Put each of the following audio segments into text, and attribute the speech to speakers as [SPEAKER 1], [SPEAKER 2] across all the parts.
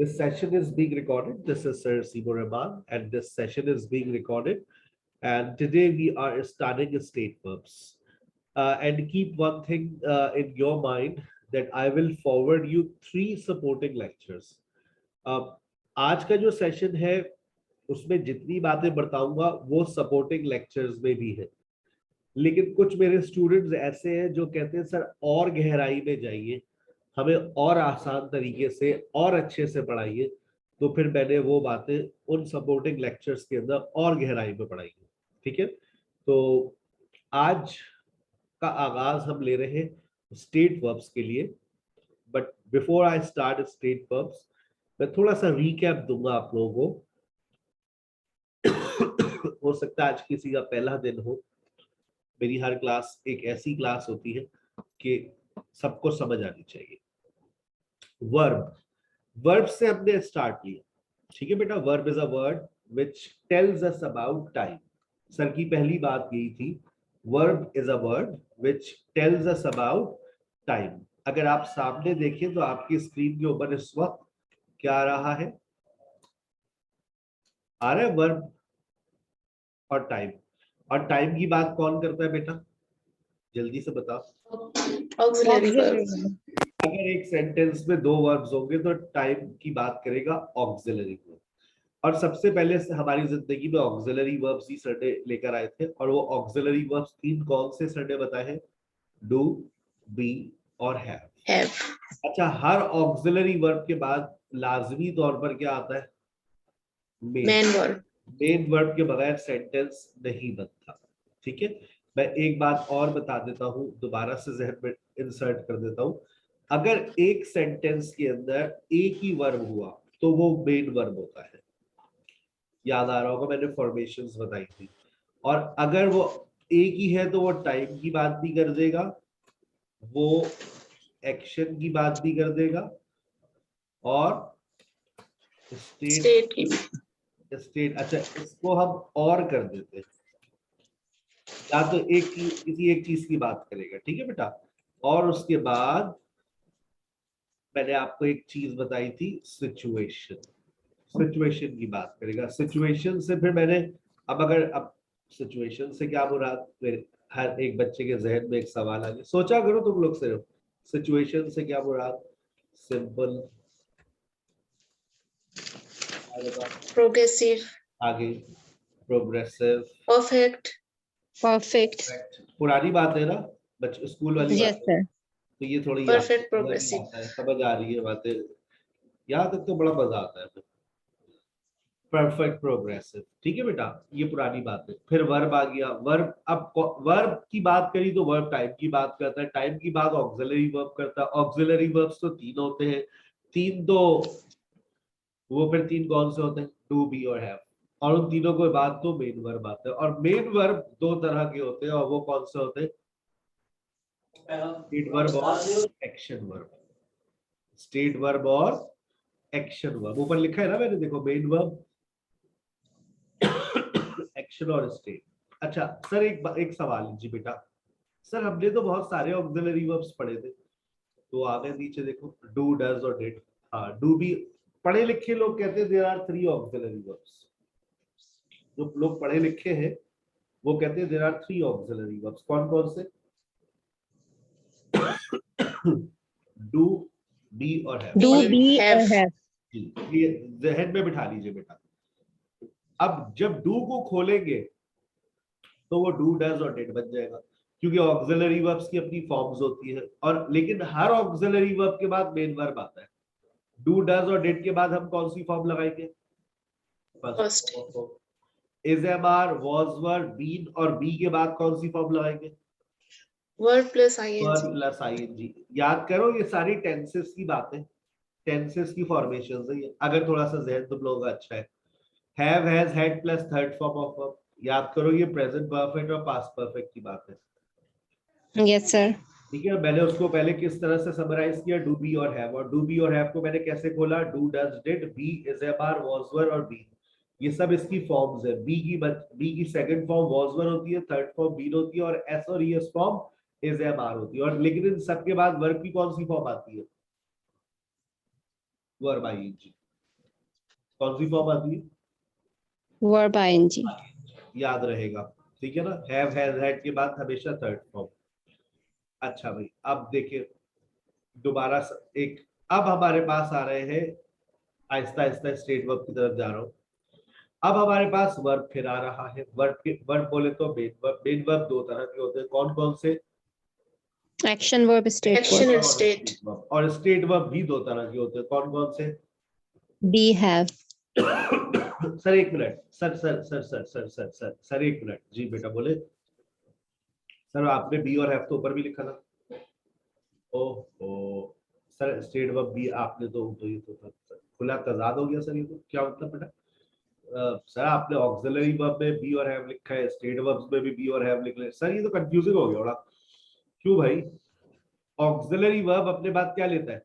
[SPEAKER 1] This session is being recorded. This is Sir Seymour Rahman, and this session is being recorded. And today we are starting state verbs. And keep one thing in your mind that I will forward you 3 supporting lectures. आज का जो session है उसमें जितनी बातें बताऊंगा वो supporting lectures में भी है, लेकिन कुछ मेरे स्टूडेंट्स ऐसे हैं जो कहते हैं सर और गहराई में जाइए, हमें और आसान तरीके से और अच्छे से पढ़ाइए। तो फिर मैंने वो बातें उन सपोर्टिंग लेक्चर्स के अंदर और गहराई में पढ़ाई है। ठीक है, तो आज का आगाज हम ले रहे हैं स्टेट वर्ब्स के लिए। But before I start state verbs, मैं थोड़ा सा रिकैप दूंगा आप लोगों को। हो सकता है आज किसी का पहला दिन हो। मेरी हर क्लास एक ऐसी क्लास होती है कि सबको समझ आनी चाहिए। वर्ब, वर्ब से हमने स्टार्ट किया। ठीक है बेटा, verb is a word which tells us about time. Sir की पहली बात यही थी, verb is a word which tells us about time. अगर आप सामने देखें तो आपकी स्क्रीन के ऊपर इस वक्त क्या आ रहा है? आ रहा है वर्ब और टाइम। और टाइम की बात कौन करता है बेटा? जल्दी से बताओ।
[SPEAKER 2] Auxiliary verb.
[SPEAKER 1] अगर एक सेंटेंस में 2 वर्ब्स होंगे तो टाइम की बात करेगा ऑक्सिलरी वर्ब। और सबसे पहले से हमारी जिंदगी में ऑक्सिलरी वर्ब्स ही सर ने लेकर आए थे, और वो ऑक्सिलरी वर्ब्स 3 कौन से सर ने बताए हैं? डू, बी और हैव। अच्छा, हर ऑक्सिलरी वर्ब के बाद लाजमी तौर पर क्या आता है? Main verb. मेन वर्ब के बगैर सेंटेंस नहीं बनता। ठीक है, मैं एक बात और बता देता हूं, दोबारा से जहन में इंसर्ट कर देता हूं। अगर एक सेंटेंस के अंदर एक ही वर्ब हुआ तो वो मेन वर्ब होता है। याद आ रहा होगा, मैंने फॉर्मेशंस बताई थी। और अगर वो एक ही है तो वो टाइम की बात भी कर देगा, वो एक्शन की बात भी कर देगा, और स्टेट की। स्टेट, अच्छा इसको हम और कर देते हैं, या तो किसी एक चीज की बात करेगा। ठीक है बेटा, और उसके बाद मैंने आपको एक चीज बताई थी, सिचुएशन। सिचुएशन की बात करेगा। सिचुएशन से फिर मैंने अब सिचुएशन से क्या मुराद? फिर हर एक बच्चे के जहन में एक सवाल आ गया, सोचा करो तुम लोग सिर्फ, सिचुएशन से क्या मुराद? सिंपल,
[SPEAKER 2] प्रोग्रेसिव,
[SPEAKER 1] आगे प्रोग्रेसिव,
[SPEAKER 2] परफेक्ट। परफेक्ट,
[SPEAKER 1] पुरानी बात है ना बच्चे, स्कूल वाली
[SPEAKER 2] यस
[SPEAKER 1] बात है।
[SPEAKER 2] सर।
[SPEAKER 1] तो ये थोड़ी
[SPEAKER 2] परफेक्ट, प्रोग्रेसिव,
[SPEAKER 1] समझ आ रही है बातें, यहाँ तक तो बड़ा मजा आता है। परफेक्ट, प्रोग्रेसिव, ठीक है बेटा, ये पुरानी बात है। फिर वर्ब आ गया। वर्ब, अब वर्ब की बात करी तो वर्ब टाइम की बात करता है, टाइम की बात ऑक्सिलरी वर्ब करता है। ऑक्सिलरी वर्ब्स तो 3 होते हैं, 3 तो वो फिर 3 कौन से होते हैं? टू, बी और हैव। और उन तीनों के बाद तो मेन वर्ब आता है। और मेन वर्ब 2 तरह के होते हैं, और वो कौन से होते हैं? स्टेट वर्ब और एक्शन वर्ब। स्टेट वर्ब और एक्शन वर्ब, ऊपर लिखा है ना मैंने, देखो, मेन वर्ब, एक्शन और स्टेट। अच्छा सर, एक सवाल जी बेटा, सर हमने तो बहुत सारे ऑक्सिलरी वर्ब्स पढ़े थे, तो आगे नीचे देखो, डू, डज और डिड। हाँ, डू भी पढ़े लिखे लोग कहते हैं देयर आर 3 ऑक्सिलरी वर्ब्स। जो लोग पढ़े लिखे हैं वो कहते हैं देयर आर 3 ऑक्सिलरी वर्ब्स। कौन कौन से? डू, बी और हैव।
[SPEAKER 2] डू, बी और हैव।
[SPEAKER 1] ये जहन में बिठा लीजिए बेटा। अब जब डू को खोलेंगे तो वो डू, डज और डिड बन जाएगा, क्योंकि ऑक्सिलरी वर्ब्स की अपनी फॉर्म्स होती है। और लेकिन हर ऑक्सिलरी वर्ब के बाद मेन वर्ब आता है। डू, डज और डिड के बाद हम कौन सी फॉर्म लगाएंगे? First. Is, am, are, was, were, been, और बी के बाद कौन सी फॉर्म लगाएंगे?
[SPEAKER 2] Verb plus ING.
[SPEAKER 1] Verb plus ING. याद करो, ये सारी टेंसेस की बातें, टेंसेस की फॉर्मेशंस है ये, अगर थोड़ा सा जहन तुम लोगों का अच्छा है। Have, has, had plus third form of verb. याद करो, ये प्रेजेंट परफेक्ट और पास्ट परफेक्ट की बात है।
[SPEAKER 2] Yes sir.
[SPEAKER 1] ठीक है, मैंने उसको पहले किस तरह से समराइज किया? डू, बी और हैव। और डू, बी और हैव को मैंने कैसे खोला? Do, does, did, be, is, am, are, was, were और बी। ये सब इसकी फॉर्म्स है। बी की सेकंड फॉर्म वाज, वर होती है, थर्ड फॉर्म बीन होती है, और एस और ES form is, am, are होती है। और लेकिन इन सब के बाद वर्ब की कौन सी फॉर्म आती है? Verb ING. कौन सी फॉर्म आती है?
[SPEAKER 2] verb ing,
[SPEAKER 1] याद रहेगा, ठीक है ना, हैव हैज हैड के बाद हमेशा थर्ड फॉर्म। अच्छा भाई, अब देखिए दोबारा एक, अब हमारे पास आ रहे हैं, आहिस्ता आहिस्ता स्टेट वर्ब की तरफ जा रहा हूँ। अब हमारे पास वर्ब फिर आ रहा है। वर्ब के वर्ब बोले तो मेन वर्ब। मेन वर्ब दो तरह के होते हैं, कौन कौन से?
[SPEAKER 2] action verb, state
[SPEAKER 1] Action
[SPEAKER 2] verb,
[SPEAKER 1] and state verb। और स्टेट वर्ब भी दो तरह के होते हैं, कौन कौन से?
[SPEAKER 2] be, have,
[SPEAKER 1] सर एक minute, sir sir sir sir sir sir sir sir एक मिनट जी बेटा बोले। सर आपने बी और हैव तो ऊपर भी लिखा था। ओहो सर, स्टेट वर्ब भी आपने तो ये तो खुला तजाद हो गया सर, ये तो क्या मतलब बेटा? सर आपने ऑक्सिलरी वर्ब में बी और हैव लिखा है, स्टेट वर्ब्स में भी बी और हैव लिख ले सर, ये तो कंफ्यूजिंग हो गया थोड़ा। क्यों भाई? ऑक्सिलरी वर्ब अपने बाद क्या लेता है?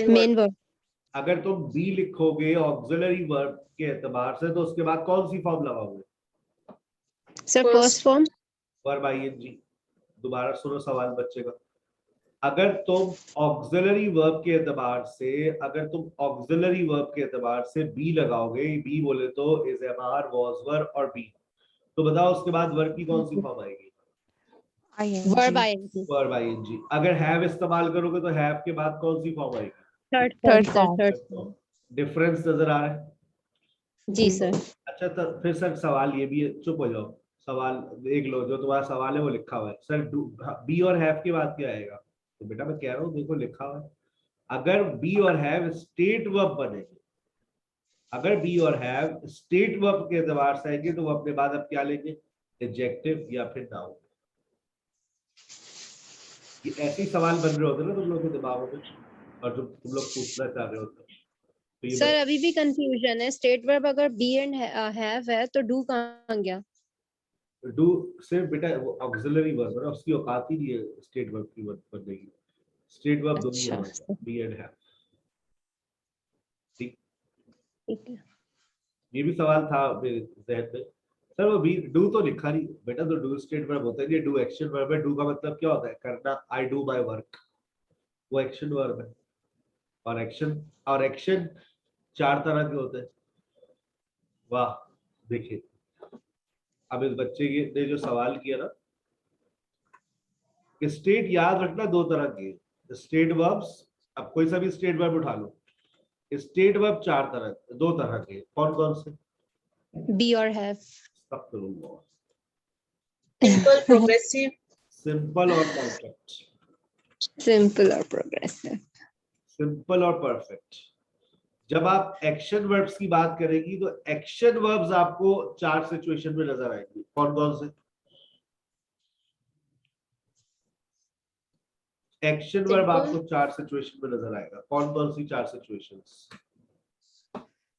[SPEAKER 2] main verb,
[SPEAKER 1] अगर तुम बी लिखोगे ऑक्सिलरी वर्ब के एतबार से तो उसके बाद कौन सी फॉर्म लगाओगे?
[SPEAKER 2] sir first form,
[SPEAKER 1] verb ING. दोबारा सुनो सवाल बच्चे का। अगर तुम ऑक्सिलरी वर्ब के एतबार से, अगर तुम ऑक्सिलरी वर्ब के एतबार से बी लगाओगे, बी बोले तो इज एमआर वाज वर और बी, तो बताओ उसके बाद वर्ब की कौन सी फॉर्म आएगी?
[SPEAKER 2] verb ing,
[SPEAKER 1] verb ING. अगर हैव इस्तेमाल करोगे तो हैव के बाद कौन सी फॉर्म आएगी?
[SPEAKER 2] third form, sir,
[SPEAKER 3] form.
[SPEAKER 2] third form,
[SPEAKER 1] difference नजर आ रहा है?
[SPEAKER 2] जी sir,
[SPEAKER 1] अच्छा तो फिर सर सवाल ये भी है, चुप हो जाओ, सवाल देख लो, जो तुम्हारा सवाल है वो लिखा हुआ है सर, बी और हैव के बाद क्या आएगा? तो बेटा मैं कह रहा हूँ देखो लिखा हुआ है, अगर बी और हैव स्टेट वर्ब बनेंगे, अगर बी और हैव स्टेट वर्ब के एतबार से आएंगे तो वो अपने बाद अब क्या लेंगे? एडजेक्टिव या फिर नाउन। ये ऐसे ही सवाल बन रहे होते ना तुम लोगों के दिमागों में, और जो तुम लोग पूछना चाह रहे होते, तो ये
[SPEAKER 2] सर अभी भी कंफ्यूजन है, स्टेट वर्ब अगर बी एंड हैव है तो डू कहाँ गया?
[SPEAKER 1] डू सिर्फ बेटा वो ऑक्सिलरी वर्ब है ना, उसकी औकात ही नहीं है स्टेट वर्ब की बनने की। स्टेट वर्ब दो ही है हमारे पास, बी एंड हैव। ठीक
[SPEAKER 2] ठीक है,
[SPEAKER 1] ये भी सवाल था मेरे जहन में, सर वो बी डू तो लिखा नहीं बेटा, तो डू स्टेट वर्ब होता है, ये डू एक्शन वर्ब है। डू का मतलब क्या होता है? करना, आई डू माय वर्क, वो एक्शन वर्ब है। और एक्शन चार तरह के होते हैं। वाह, देखिए अब इस बच्चे ने जो सवाल किया ना, स्टेट याद रखना दो तरह के स्टेट वर्ब्स। अब कोई सा भी स्टेट वर्ब उठा लो, स्टेट वर्ब चार तरह, दो तरह के, कौन कौन से?
[SPEAKER 2] बी और हैव,
[SPEAKER 1] सिंपल,
[SPEAKER 2] प्रोग्रेसिव,
[SPEAKER 1] सिंपल और परफेक्ट।
[SPEAKER 2] सिंपल और प्रोग्रेसिव,
[SPEAKER 1] सिंपल और परफेक्ट। जब आप एक्शन वर्ब्स की बात करेगी तो एक्शन वर्ब्स आपको चार सिचुएशन में नजर आएंगी, कौन कौन से? एक्शन वर्ब आपको चार सिचुएशन में नजर आएगा, कौन कौन सी चार सिचुएशंस?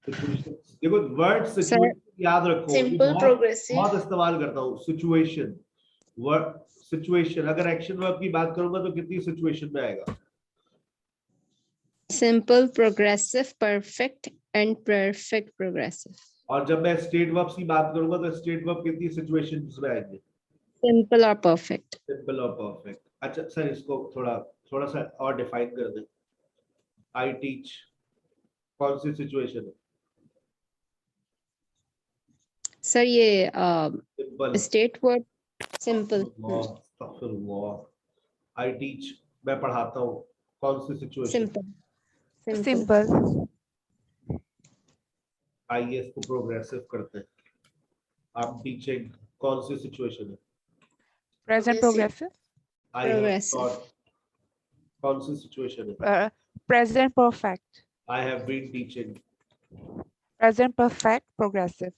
[SPEAKER 1] देखो वर्ड सिचुएशन याद रखो,
[SPEAKER 2] सिंपल, प्रोग्रेसिव,
[SPEAKER 1] बहुत इस्तेमाल करता हूँ सिचुएशन। वर्ड सिचुएशन, अगर एक्शन वर्ब की बात करूंगा तो कितनी सिचुएशन में आएगा?
[SPEAKER 2] Simple, progressive, perfect and perfect progressive.
[SPEAKER 1] और जब मैं स्टेट वर्ब्स की बात करूंगा तो स्टेट वर्ब कितनी सिचुएशंस में आएंगे?
[SPEAKER 2] सिंपल और परफेक्ट।
[SPEAKER 1] सिंपल और परफेक्ट। अच्छा सर इसको थोड़ा थोड़ा सा और डिफाइन कर दें। आई टीच कौन सी सिचुएशन है?
[SPEAKER 2] सर ये
[SPEAKER 1] simple,
[SPEAKER 2] state verb, simple.
[SPEAKER 1] I teach मैं पढ़ाता हूँ, कौन सी सिचुएशन?
[SPEAKER 2] Simple,
[SPEAKER 3] Simple.
[SPEAKER 1] आइए इसको प्रोग्रेसिव करते हैं। आप टीचिंग कौन सी सिचुएशन है?
[SPEAKER 3] Present progressive.
[SPEAKER 1] I have
[SPEAKER 2] Progressive.
[SPEAKER 1] Taught कौन सी सिचुएशन है?
[SPEAKER 3] Present perfect.
[SPEAKER 1] I have been teaching.
[SPEAKER 3] Present perfect progressive.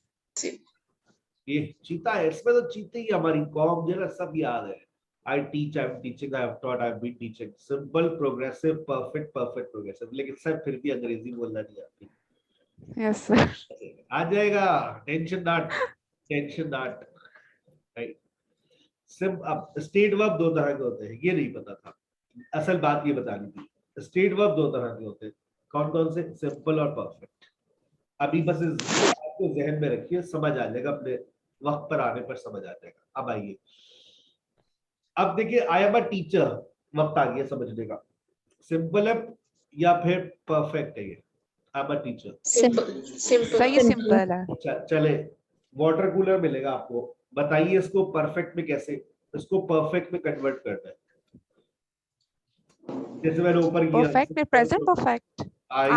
[SPEAKER 1] ये चीता है, इसमें तो चीते ही हमारी कॉम जरा सब याद है। I teach, I'm teaching, I have taught, I've been teaching. Simple, progressive, perfect, perfect, progressive. लेकिन सर फिर भी अंग्रेजी बोलना नहीं आती।
[SPEAKER 3] Yes, sir.
[SPEAKER 1] आ जाएगा, टेंशन नॉट, राइट। अब स्टेट वर्ब दो तरह के होते हैं, ये नहीं पता था, असल बात ये बतानी थी। स्टेट वर्ब दो तरह के होते हैं, कौन कौन से? सिंपल और परफेक्ट। अभी बस इस बात को जहन में रखिए, समझ आ जाएगा, अपने वक्त पर आने पर समझ आ जाएगा। अब आइए, अब देखिए आई एम अ टीचर, वक्त आ गया समझने का। सिंपल है या फिर परफेक्ट है? ये आई एम अ टीचर।
[SPEAKER 3] सही है, सिंपल है।
[SPEAKER 1] चले, वाटर कूलर मिलेगा आपको, बताइए इसको परफेक्ट में कैसे, इसको परफेक्ट में कन्वर्ट करना है। जैसे मैंने ऊपर किया
[SPEAKER 3] परफेक्ट में present perfect.
[SPEAKER 1] I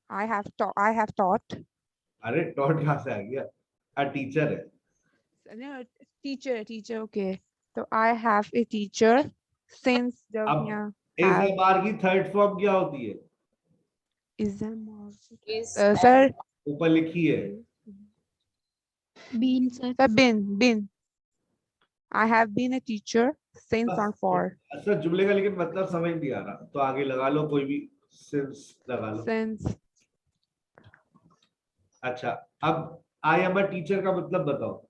[SPEAKER 3] I have taught।
[SPEAKER 1] अरे टॉट कहाँ से आ गया, अ टीचर है।
[SPEAKER 3] Teacher okay. तो I have a teacher since जब
[SPEAKER 1] अब
[SPEAKER 3] यहाँ
[SPEAKER 1] इज
[SPEAKER 3] have
[SPEAKER 1] एम आर की थर्ड फॉर्म क्या होती है,
[SPEAKER 3] is सर
[SPEAKER 1] ऊपर लिखी है।
[SPEAKER 2] Been, sir.
[SPEAKER 3] Sir been I have been a teacher since or for
[SPEAKER 1] अच्छा जुमले का लेकिन मतलब समझ नहीं आ रहा, तो आगे लगा लो कोई भी सिंस लगा लो।
[SPEAKER 3] since।
[SPEAKER 1] अच्छा अब आई एम अ टीचर का मतलब बताओ।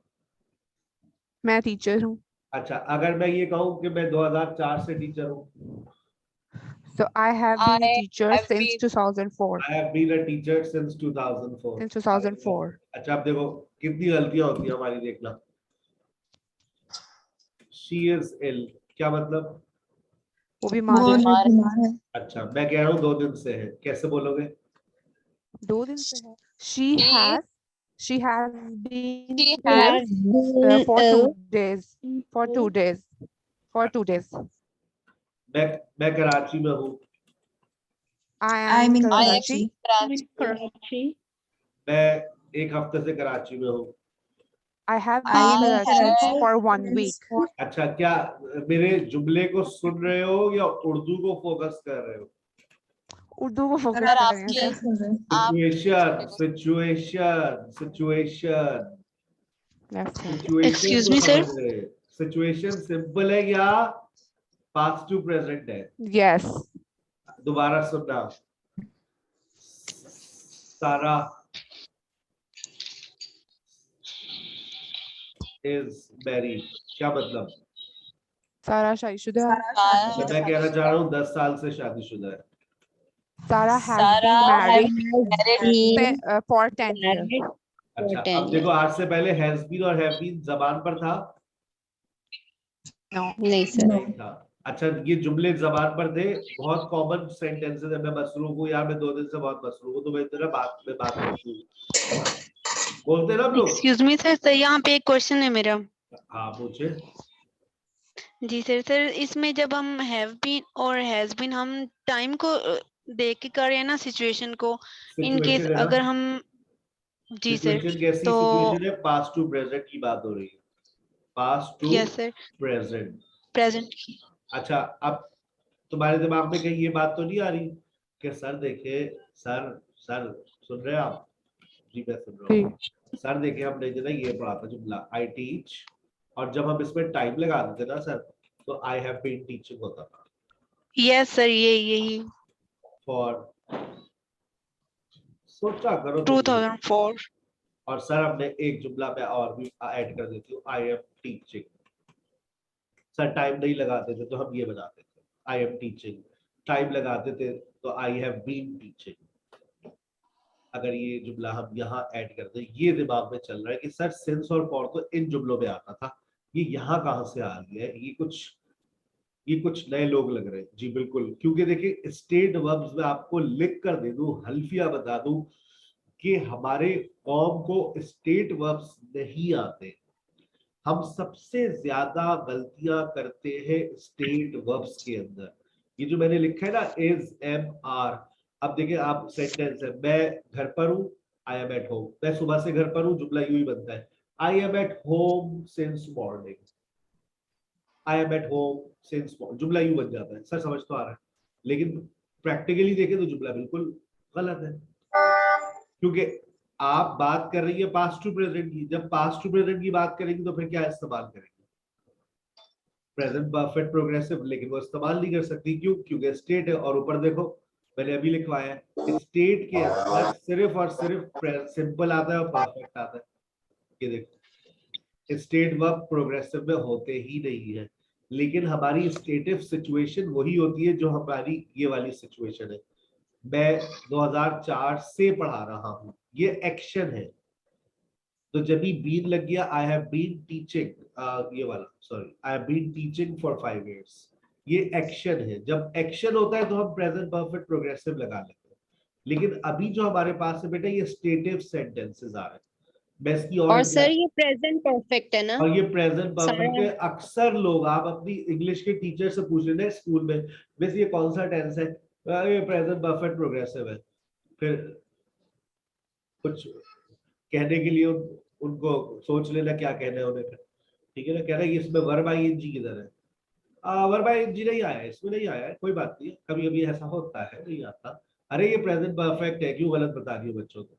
[SPEAKER 3] मैं टीचर हूँ।
[SPEAKER 1] अच्छा अगर मैं ये कहूँ कि मैं 2004 से टीचर हूँ।
[SPEAKER 3] So I have been a teacher since 2004।
[SPEAKER 1] I have been a teacher since 2004।
[SPEAKER 3] Since 2004।
[SPEAKER 1] अच्छा अब देखो कितनी गलतियां होती है हमारी, देखना। शी इज इल, क्या मतलब?
[SPEAKER 3] वो बीमार है।
[SPEAKER 1] अच्छा मैं कह रहा हूँ 2 दिन से है, कैसे बोलोगे?
[SPEAKER 3] 2 दिन से है। She has been
[SPEAKER 2] Has
[SPEAKER 3] ill
[SPEAKER 2] been
[SPEAKER 3] for 2
[SPEAKER 2] ill.
[SPEAKER 3] days। For 2 days। For 2 days।
[SPEAKER 1] मैं कराची में हूँ।
[SPEAKER 3] I am in Karachi।
[SPEAKER 2] Karachi.
[SPEAKER 1] मैं 1 हफ्ते से कराची में हूँ।
[SPEAKER 3] I have been in Karachi for 1 week।
[SPEAKER 1] अच्छा क्या मेरे जुमले को सुन रहे हो या उर्दू को फोकस कर रहे हो?
[SPEAKER 3] उर्दू को फोकस कर रहे हैं sir.
[SPEAKER 1] Situation situation
[SPEAKER 3] Yes sir।
[SPEAKER 1] Situation
[SPEAKER 2] Excuse
[SPEAKER 1] को
[SPEAKER 2] me, sir.
[SPEAKER 1] समझ रहे हैं। सिचुएशन सिंपल है या पास्ट टू प्रेजेंट है?
[SPEAKER 3] Yes।
[SPEAKER 1] दोबारा सुनना। सारा इज मैरिड, क्या मतलब?
[SPEAKER 3] सारा शादीशुदा है।
[SPEAKER 1] अच्छा, मैं कहना चाह रहा हूँ 10 साल से शादीशुदा है।
[SPEAKER 3] Sarah has been married
[SPEAKER 2] Been
[SPEAKER 3] for 10 years।
[SPEAKER 2] married
[SPEAKER 1] अच्छा
[SPEAKER 2] for 10
[SPEAKER 1] अब देखो
[SPEAKER 2] years.
[SPEAKER 1] आज से पहले हैज बीन और हैव बीन जबान पर था?
[SPEAKER 3] No।
[SPEAKER 2] नहीं सर।
[SPEAKER 1] नहीं था। अच्छा ये जुमले जबान पर थे, बहुत कॉमन सेंटेंसेस है। मैं मसरूफ हूँ यार, मैं 2 दिन से बहुत मसरूफ हूँ, तो मैं तेरा बात में बात करती हूँ, बोलते ना हम लोग।
[SPEAKER 4] एक्सक्यूज मी सर, तो यहाँ पे एक क्वेश्चन है मेरा।
[SPEAKER 1] हाँ पूछे।
[SPEAKER 4] जी सर इसमें जब हम हैव बीन और हैज बीन हम टाइम को देख के कर रहे हैं ना, सिचुएशन को, इन केस
[SPEAKER 1] सिचुएशन है
[SPEAKER 4] अगर
[SPEAKER 1] ना,
[SPEAKER 4] हम। जी सर।
[SPEAKER 1] सिचुएशन कैसी
[SPEAKER 4] तो
[SPEAKER 1] सिचुएशन है? पास्ट टू प्रेजेंट की बात हो रही है, past to
[SPEAKER 4] yes sir,
[SPEAKER 1] present.
[SPEAKER 4] Present की।
[SPEAKER 1] अच्छा अब तुम्हारे दिमाग में कहीं ये बात तो नहीं आ रही कि सर देखे, सर सर सुन रहे हैं आप? जी मैं सुन रहा हूँ। सर देखे हमने जो ना ये पढ़ा था जुमला आई टीच, और जब हम इसमें टाइम लगा देते ना सर, तो आई हैव बीन टीचिंग होता था।
[SPEAKER 4] यस सर, यही
[SPEAKER 1] फॉर, सोचा करो तुम भी।
[SPEAKER 4] 2004।
[SPEAKER 1] और सर हमने एक जुमला में और भी ऐड कर देती हूँ, I am teaching. Sir time नहीं लगाते थे तो हम ये बनाते थे आई एम टीचिंग, टाइम लगाते थे तो आई हैव बीन टीचिंग। अगर ये जुमला हम यहाँ ऐड कर दें, ये दिमाग में चल रहा है कि सर सिंस और फॉर तो इन जुमलों में आता था, ये यहाँ कहाँ से आ गया है? ये कुछ नए लोग लग रहे हैं। जी बिल्कुल, क्योंकि देखिए स्टेट वर्ब्स में आपको लिख कर दे दूं, हल्फिया बता दूं कि हमारे कौम को स्टेट वर्ब्स नहीं आते। हम सबसे ज्यादा गलतियां करते हैं स्टेट वर्ब्स के अंदर। ये जो मैंने लिखा है ना इज एम आर, अब देखिए आप सेंटेंस है, मैं घर पर हूं, आई एम एट होम। मैं सुबह से घर पर हूं, जुमला यूं ही बनता है, आई am at home since morning. I am at home since morning, जुमला यूं बन जाता है। सर समझ तो आ रहा है, लेकिन प्रैक्टिकली देखें तो जुमला बिल्कुल गलत है, क्योंकि आप बात कर रही है पास्ट टू प्रेजेंट की। जब पास्ट टू प्रेजेंट की बात करेंगे तो फिर क्या इस्तेमाल करेंगे? प्रेजेंट परफेक्ट प्रोग्रेसिव, लेकिन वो इस्तेमाल नहीं कर सकती। क्यों? क्योंकि स्टेट है। और ऊपर देखो मैंने अभी लिखवाया है, स्टेट के अंदर सिर्फ और सिर्फ सिंपल आता है और परफेक्ट आता है। ये देखो स्टेट वर्ब प्रोग्रेसिव में होते ही नहीं है, लेकिन हमारी स्टेटिव सिचुएशन वही होती है जो हमारी ये वाली सिचुएशन है। मैं 2004 से पढ़ा रहा हूं, ये एक्शन है। तो जब भी बीन लग गया, आई हैव बीन टीचिंग, ये वाला sorry, I have been teaching for 5 years। ये एक्शन है। जब एक्शन होता है तो हम प्रेजेंट परफेक्ट प्रोग्रेसिव लगा लेते हैं, लेकिन अभी जो हमारे पास है बेटा ये स्टेटिव सेंटेंसेस आ रहे हैं। मैं इसकी
[SPEAKER 2] और सर ये प्रेजेंट परफेक्ट है ना
[SPEAKER 1] और ये प्रेजेंट परफेक्ट
[SPEAKER 2] सारा?
[SPEAKER 1] है। अक्सर लोग, आप अपनी इंग्लिश के टीचर से पूछ लेना स्कूल में, वैसे ये कौन सा टेंस है, ये प्रेजेंट परफेक्ट प्रोग्रेसिव है। फिर कुछ कहने के लिए उनको सोच लेना क्या कहना है उन्हें, फिर ठीक है ना, कहना है कि इसमें वर्ब आईएनजी किधर है, वर्ब आईएनजी नहीं आया है, इसमें नहीं आया है, कोई बात नहीं है, कभी कभी ऐसा होता है, नहीं आता। अरे ये प्रेजेंट परफेक्ट है, क्यों गलत बता रही हो बच्चों को।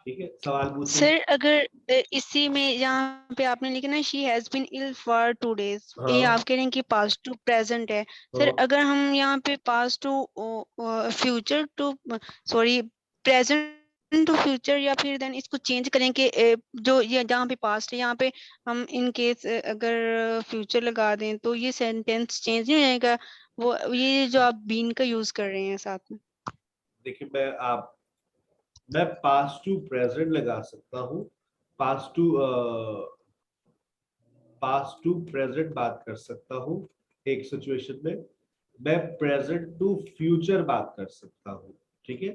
[SPEAKER 1] ठीक है, सवाल पूछिए।
[SPEAKER 4] सर अगर इसी में यहाँ पे आपने लिखा ना she has been ill for 2 days, ये
[SPEAKER 1] हाँ
[SPEAKER 4] आप कह रहे हैं कि पास्ट टू प्रेजेंट है। सर
[SPEAKER 1] हाँ
[SPEAKER 4] अगर हम यहाँ पे past to future to sorry present to future या फिर देन इसको चेंज करें कि जो ये जहाँ पे पास्ट है यहाँ पे हम इन केस अगर फ्यूचर लगा दें तो ये सेंटेंस चेंज नहीं हो जाएगा, वो ये जो आप बीन का यूज कर रहे हैं साथ में।
[SPEAKER 1] देखिए, मैं पास्ट टू प्रेजेंट लगा सकता हूँ, पास्ट टू प्रेजेंट बात कर सकता हूँ एक सिचुएशन में, मैं प्रेजेंट टू फ्यूचर बात कर सकता हूँ। ठीक है,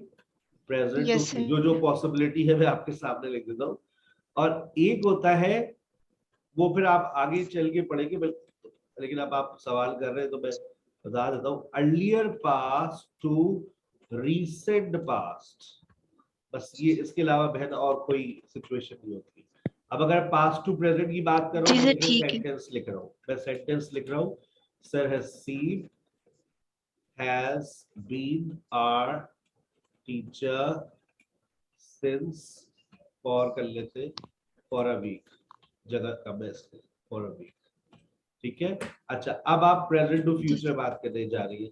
[SPEAKER 1] प्रेजेंट टू
[SPEAKER 4] यस सर।
[SPEAKER 1] जो जो पॉसिबिलिटी है मैं आपके सामने लिख देता हूँ। और एक होता है, वो फिर आप आगे चल के पढ़ेंगे, लेकिन अब आप सवाल कर रहे हैं तो मैं बता देता हूँ, earlier past to recent past. बस ये, इसके अलावा बहन और कोई सिचुएशन नहीं होती। अब अगर पास्ट टू प्रेजेंट की बात कर रहा
[SPEAKER 4] जी
[SPEAKER 1] हूँ
[SPEAKER 4] सर
[SPEAKER 1] तो
[SPEAKER 4] ठीक है।
[SPEAKER 1] सेंटेंस लिख रहा हूँ, मैं सेंटेंस लिख रहा हूँ, sir has seen has been our teacher since, for कर लेते, फॉर अ वीक, जगह का बेस्ट फॉर अ वीक। ठीक है, अच्छा अब आप प्रेजेंट टू फ्यूचर बात करने जा रही है।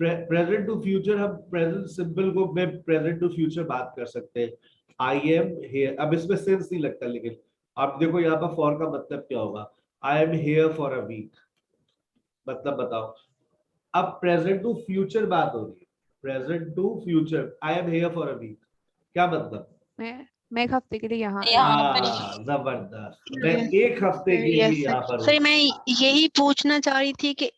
[SPEAKER 1] प्रेजेंट टू फ्यूचर, हम प्रेजेंट सिंपल को मैं प्रेजेंट टू फ्यूचर बात कर सकते हैं, आई एम हियर। अब इसमें सेंस नहीं लगता, लेकिन आप देखो यहाँ पर फॉर का मतलब क्या होगा, I am here for a week, मतलब बताओ। अब प्रेजेंट टू फ्यूचर बात हो रही है, present to future, I am here for a week, क्या मतलब?
[SPEAKER 3] मैं एक हफ्ते के लिए यहाँ
[SPEAKER 1] जबरदस्त, मैं एक हफ्ते के
[SPEAKER 4] यस
[SPEAKER 1] लिए यहाँ पर हूँ।
[SPEAKER 4] सर, मैं यही पूछना चाह रही थी कि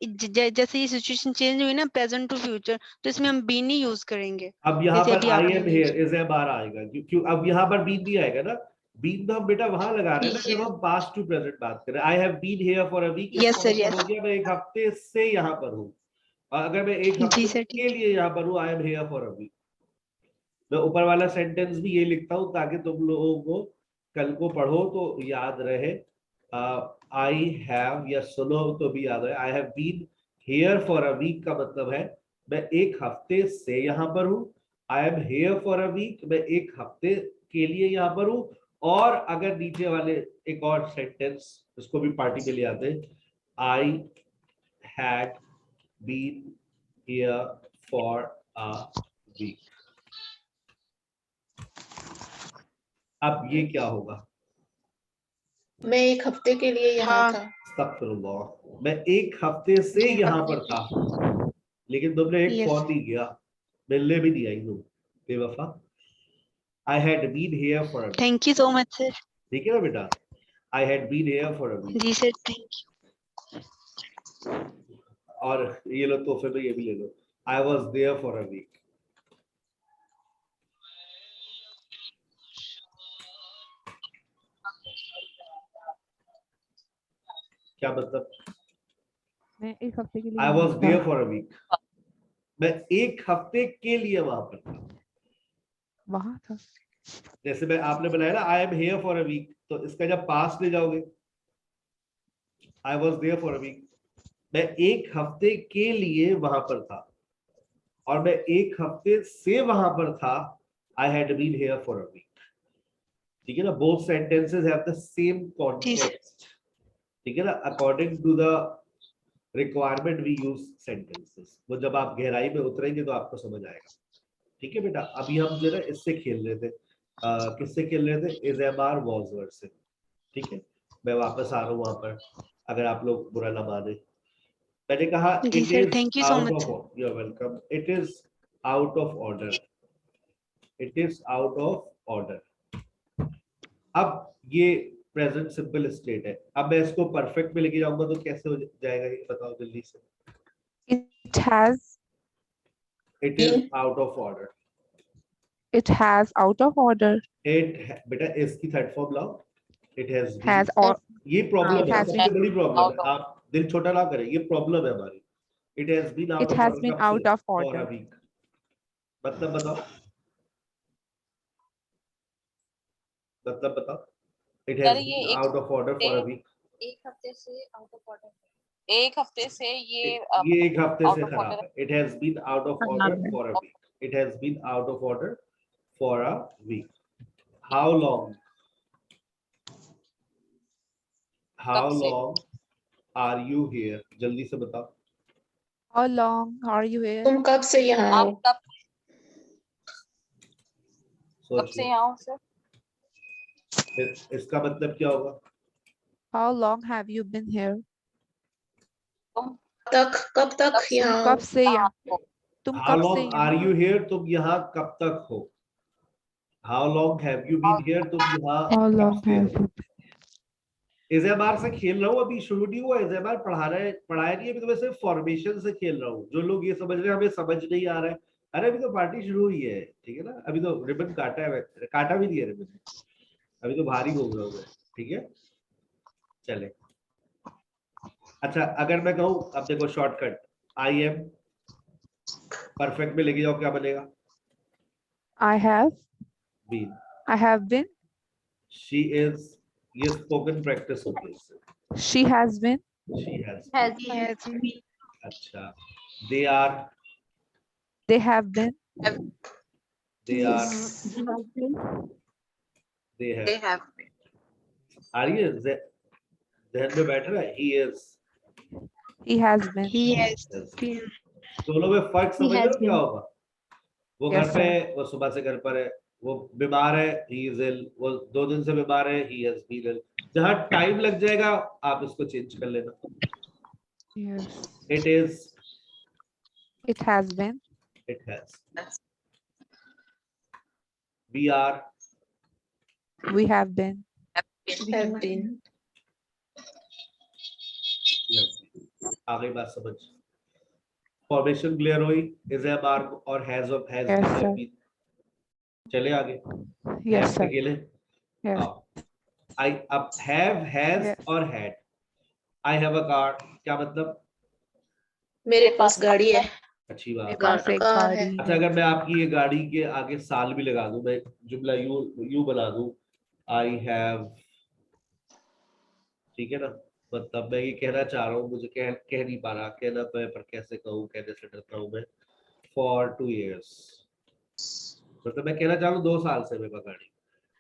[SPEAKER 4] जैसे ये सिचुएशन चेंज हुई ना प्रेजेंट टू फ्यूचर, तो इसमें हम बीन ही यूज करेंगे
[SPEAKER 1] अब यहाँ
[SPEAKER 4] जैसे
[SPEAKER 1] पर
[SPEAKER 4] अभी
[SPEAKER 1] आई
[SPEAKER 4] आपने
[SPEAKER 1] am here is am are आएगा, क्यों अब यहाँ पर बीन नहीं आएगा ना। बीन तो हम बेटा वहां लगा रहे हैं ना जब हम पास्ट टू प्रेजेंट बात करें। I have been here for a week,
[SPEAKER 4] yes
[SPEAKER 1] इसका
[SPEAKER 4] सर
[SPEAKER 1] मतलब
[SPEAKER 4] यस।
[SPEAKER 1] हो गया मैं एक हफ्ते से यहाँ पर हूँ। और अगर मैं एक
[SPEAKER 4] जी
[SPEAKER 1] हफ्ते
[SPEAKER 4] सर
[SPEAKER 1] के
[SPEAKER 4] ठीक
[SPEAKER 1] लिए यहाँ पर हूँ, I am here for a week. मैं ऊपर वाला सेंटेंस भी ये लिखता हूँ ताकि तुम लोगों को कल को पढ़ो तो याद रहे। आई हैव, या सुनो तो भी याद रहे, I have been here for a week का मतलब है मैं एक हफ्ते से यहाँ पर हूँ। I am here for a week, मैं एक हफ्ते के लिए यहाँ पर हूँ। और अगर नीचे वाले एक और सेंटेंस, इसको भी पार्टी में ले आते, I had been here for a week. अब ये क्या होगा,
[SPEAKER 5] मैं एक हफ्ते के लिए यहाँ
[SPEAKER 4] हाँ।
[SPEAKER 5] था।
[SPEAKER 1] अस्तगफिरुल्लाह, मैं एक हफ्ते से यहाँ पर था, लेकिन तुमने एक
[SPEAKER 4] यस
[SPEAKER 1] फोन नहीं किया, मिलने भी नहीं आई तुम, बेवफा। I had been here for a week,
[SPEAKER 4] thank you so much sir.
[SPEAKER 1] ठीक है ना बेटा, I had been here for a week.
[SPEAKER 4] जी सर थैंक
[SPEAKER 1] और ये लो तोहफे में ये भी ले लो, I was there for a week. क्या मतलब?
[SPEAKER 3] मैं एक हफ्ते के लिए
[SPEAKER 1] आई
[SPEAKER 3] यहाँ
[SPEAKER 1] वॉज
[SPEAKER 3] था।
[SPEAKER 1] देयर फॉर अ वीक, मैं एक हफ्ते के लिए वहां पर था।
[SPEAKER 3] वहां था।
[SPEAKER 1] जैसे मैं, आपने बनाया ना I am here for a week, तो इसका जब पास ले जाओगे, I was there for a week, मैं एक हफ्ते के लिए वहां पर था, और मैं एक हफ्ते से वहां पर था, I had been here for a week. ठीक है ना, both sentences have the same
[SPEAKER 4] जी सर।
[SPEAKER 1] कॉन्टेक्स्ट। ठीक है ना, according to the requirement we use sentences. वो जब आप गहराई में उतरेंगे तो आपको समझ आएगा। ठीक है बेटा, अभी हम जो है इससे खेल रहे थे, किससे खेल रहे थे, is am are was were से। ठीक है, मैं वापस आ रहा हूँ वहां पर, अगर आप लोग बुरा ना माने। मैंने कहा
[SPEAKER 4] जी
[SPEAKER 1] it
[SPEAKER 4] sir
[SPEAKER 1] is
[SPEAKER 4] thank you so
[SPEAKER 1] out
[SPEAKER 4] much sir.
[SPEAKER 1] Of, you are welcome, it is out of order, it is out of order. अब ये प्रेजेंट सिंपल स्टेट है। अब मैं इसको परफेक्ट में लेके जाऊंगा तो कैसे हो जाएगा ये बताओ जल्दी से।
[SPEAKER 3] It has.
[SPEAKER 1] It is out of order.
[SPEAKER 3] It has out of order.
[SPEAKER 1] बेटा इसकी थर्ड फॉर्म लाओ। इट हैज
[SPEAKER 3] Has or
[SPEAKER 1] ये प्रॉब्लम
[SPEAKER 3] it
[SPEAKER 1] है,
[SPEAKER 3] has
[SPEAKER 1] सबसे
[SPEAKER 3] been
[SPEAKER 1] बड़ी प्रॉब्लम है। आप दिल छोटा ना करें, ये प्रॉब्लम है हमारी। It has been out
[SPEAKER 3] it
[SPEAKER 1] of
[SPEAKER 3] has
[SPEAKER 1] order
[SPEAKER 3] been
[SPEAKER 1] कब से?
[SPEAKER 3] out of
[SPEAKER 1] for a
[SPEAKER 3] order.
[SPEAKER 1] Week. मतलब बताओ, मतलब बताओ। It has been out of order for a week.
[SPEAKER 6] एक हफ्ते से आउट ऑफ ऑर्डर, एक हफ्ते से ये
[SPEAKER 1] एक हफ्ते
[SPEAKER 6] out
[SPEAKER 1] से
[SPEAKER 6] of
[SPEAKER 1] खराब
[SPEAKER 6] order
[SPEAKER 1] है। It has been out of order for a week. It has been out of order for a week. How long? How
[SPEAKER 6] से?
[SPEAKER 1] Long are you here? जल्दी से बताओ।
[SPEAKER 3] How long are you here?
[SPEAKER 5] तुम कब से यहाँ हो?
[SPEAKER 6] आप कब
[SPEAKER 1] सोच
[SPEAKER 6] से
[SPEAKER 1] लो।
[SPEAKER 6] यहाँ हो सर?
[SPEAKER 1] फिर इसका मतलब क्या होगा?
[SPEAKER 3] How long have you been here?
[SPEAKER 5] कब तक
[SPEAKER 6] कब से?
[SPEAKER 5] यहाँ हो?
[SPEAKER 3] कब से यहाँ? तुम
[SPEAKER 1] हाउ
[SPEAKER 3] कब से
[SPEAKER 1] लॉन्ग आर
[SPEAKER 3] यहाँ?
[SPEAKER 1] You here? तुम यहाँ कब तक हो? How long have you been here? तुम यहाँ
[SPEAKER 3] How
[SPEAKER 1] कब
[SPEAKER 3] long
[SPEAKER 1] से
[SPEAKER 3] have
[SPEAKER 1] हो?
[SPEAKER 3] you been?
[SPEAKER 1] इज़ेबार से खेल रहा हूँ, अभी शुरू नहीं हुआ। इज़ेबार पढ़ाया नहीं, अभी तो मैं सिर्फ फॉर्मेशन से खेल रहा हूँ। जो लोग ये समझ रहे हैं हमें समझ नहीं आ रहा है, अरे अभी तो पार्टी शुरू हुई है, ठीक है ना। अभी तो रिबन काटा है, काटा भी नहीं है रिबन, अभी तो भारी घूम रहा हूँ, ठीक है। चले, अच्छा अगर मैं कहूँ, अब देखो शॉर्टकट, आई एम परफेक्ट में लेके जाओ, क्या बनेगा?
[SPEAKER 3] I have.
[SPEAKER 1] Been.
[SPEAKER 3] I have been.
[SPEAKER 1] She is, ये स्पोकन प्रैक्टिस होती है इससे।
[SPEAKER 3] She has been.
[SPEAKER 1] She has.
[SPEAKER 4] Yes.
[SPEAKER 1] अच्छा, they are.
[SPEAKER 3] They have been.
[SPEAKER 1] They are. They have. आ रही है जहन में बैठ रहा है। He is.
[SPEAKER 3] He has been.
[SPEAKER 4] He has been.
[SPEAKER 1] दोनों में फर्क समझ रहे हो क्या होगा? वो
[SPEAKER 3] Yes,
[SPEAKER 1] घर पे है, वो सुबह से घर पर है। वो बीमार है, he is ill। वो 2 दिन से बीमार है, he has been ill। जहाँ टाइम लग जाएगा आप इसको चेंज कर लेना।
[SPEAKER 3] Yes.
[SPEAKER 1] It is,
[SPEAKER 3] It has been.
[SPEAKER 1] it has। We are,
[SPEAKER 3] We have been.
[SPEAKER 5] Have been.
[SPEAKER 1] आ गई बात समझ। फॉर्मेशन क्लियर हुई। is a mark और has of has
[SPEAKER 3] Yes,
[SPEAKER 1] been, have
[SPEAKER 3] sir.
[SPEAKER 1] been। चले आगे।
[SPEAKER 3] Yes,
[SPEAKER 1] have
[SPEAKER 3] sir.
[SPEAKER 1] अकेले।
[SPEAKER 3] Yes.
[SPEAKER 1] I अब have, has
[SPEAKER 3] Yes.
[SPEAKER 1] और had। I have a car, क्या मतलब?
[SPEAKER 5] मेरे पास गाड़ी है।
[SPEAKER 1] अच्छी
[SPEAKER 3] मेरे
[SPEAKER 1] बात।
[SPEAKER 3] पास एक
[SPEAKER 5] कार है।
[SPEAKER 3] गाड़ी
[SPEAKER 1] अच्छा
[SPEAKER 3] है।
[SPEAKER 1] अगर मैं आपकी ये गाड़ी के आगे साल भी लगा दूं, मैं जुमला यू बना दूं, आई हैव, ठीक है ना। मतलब मैं ये कहना चाह रहा हूँ, मुझे कह नहीं पा रहा, कहना तो है पर कैसे कहूँ, कहने से डरता हूँ मैं। फॉर 2 years, मतलब मैं कहना चाह रहा हूँ 2 साल से मेरे पास गाड़ी।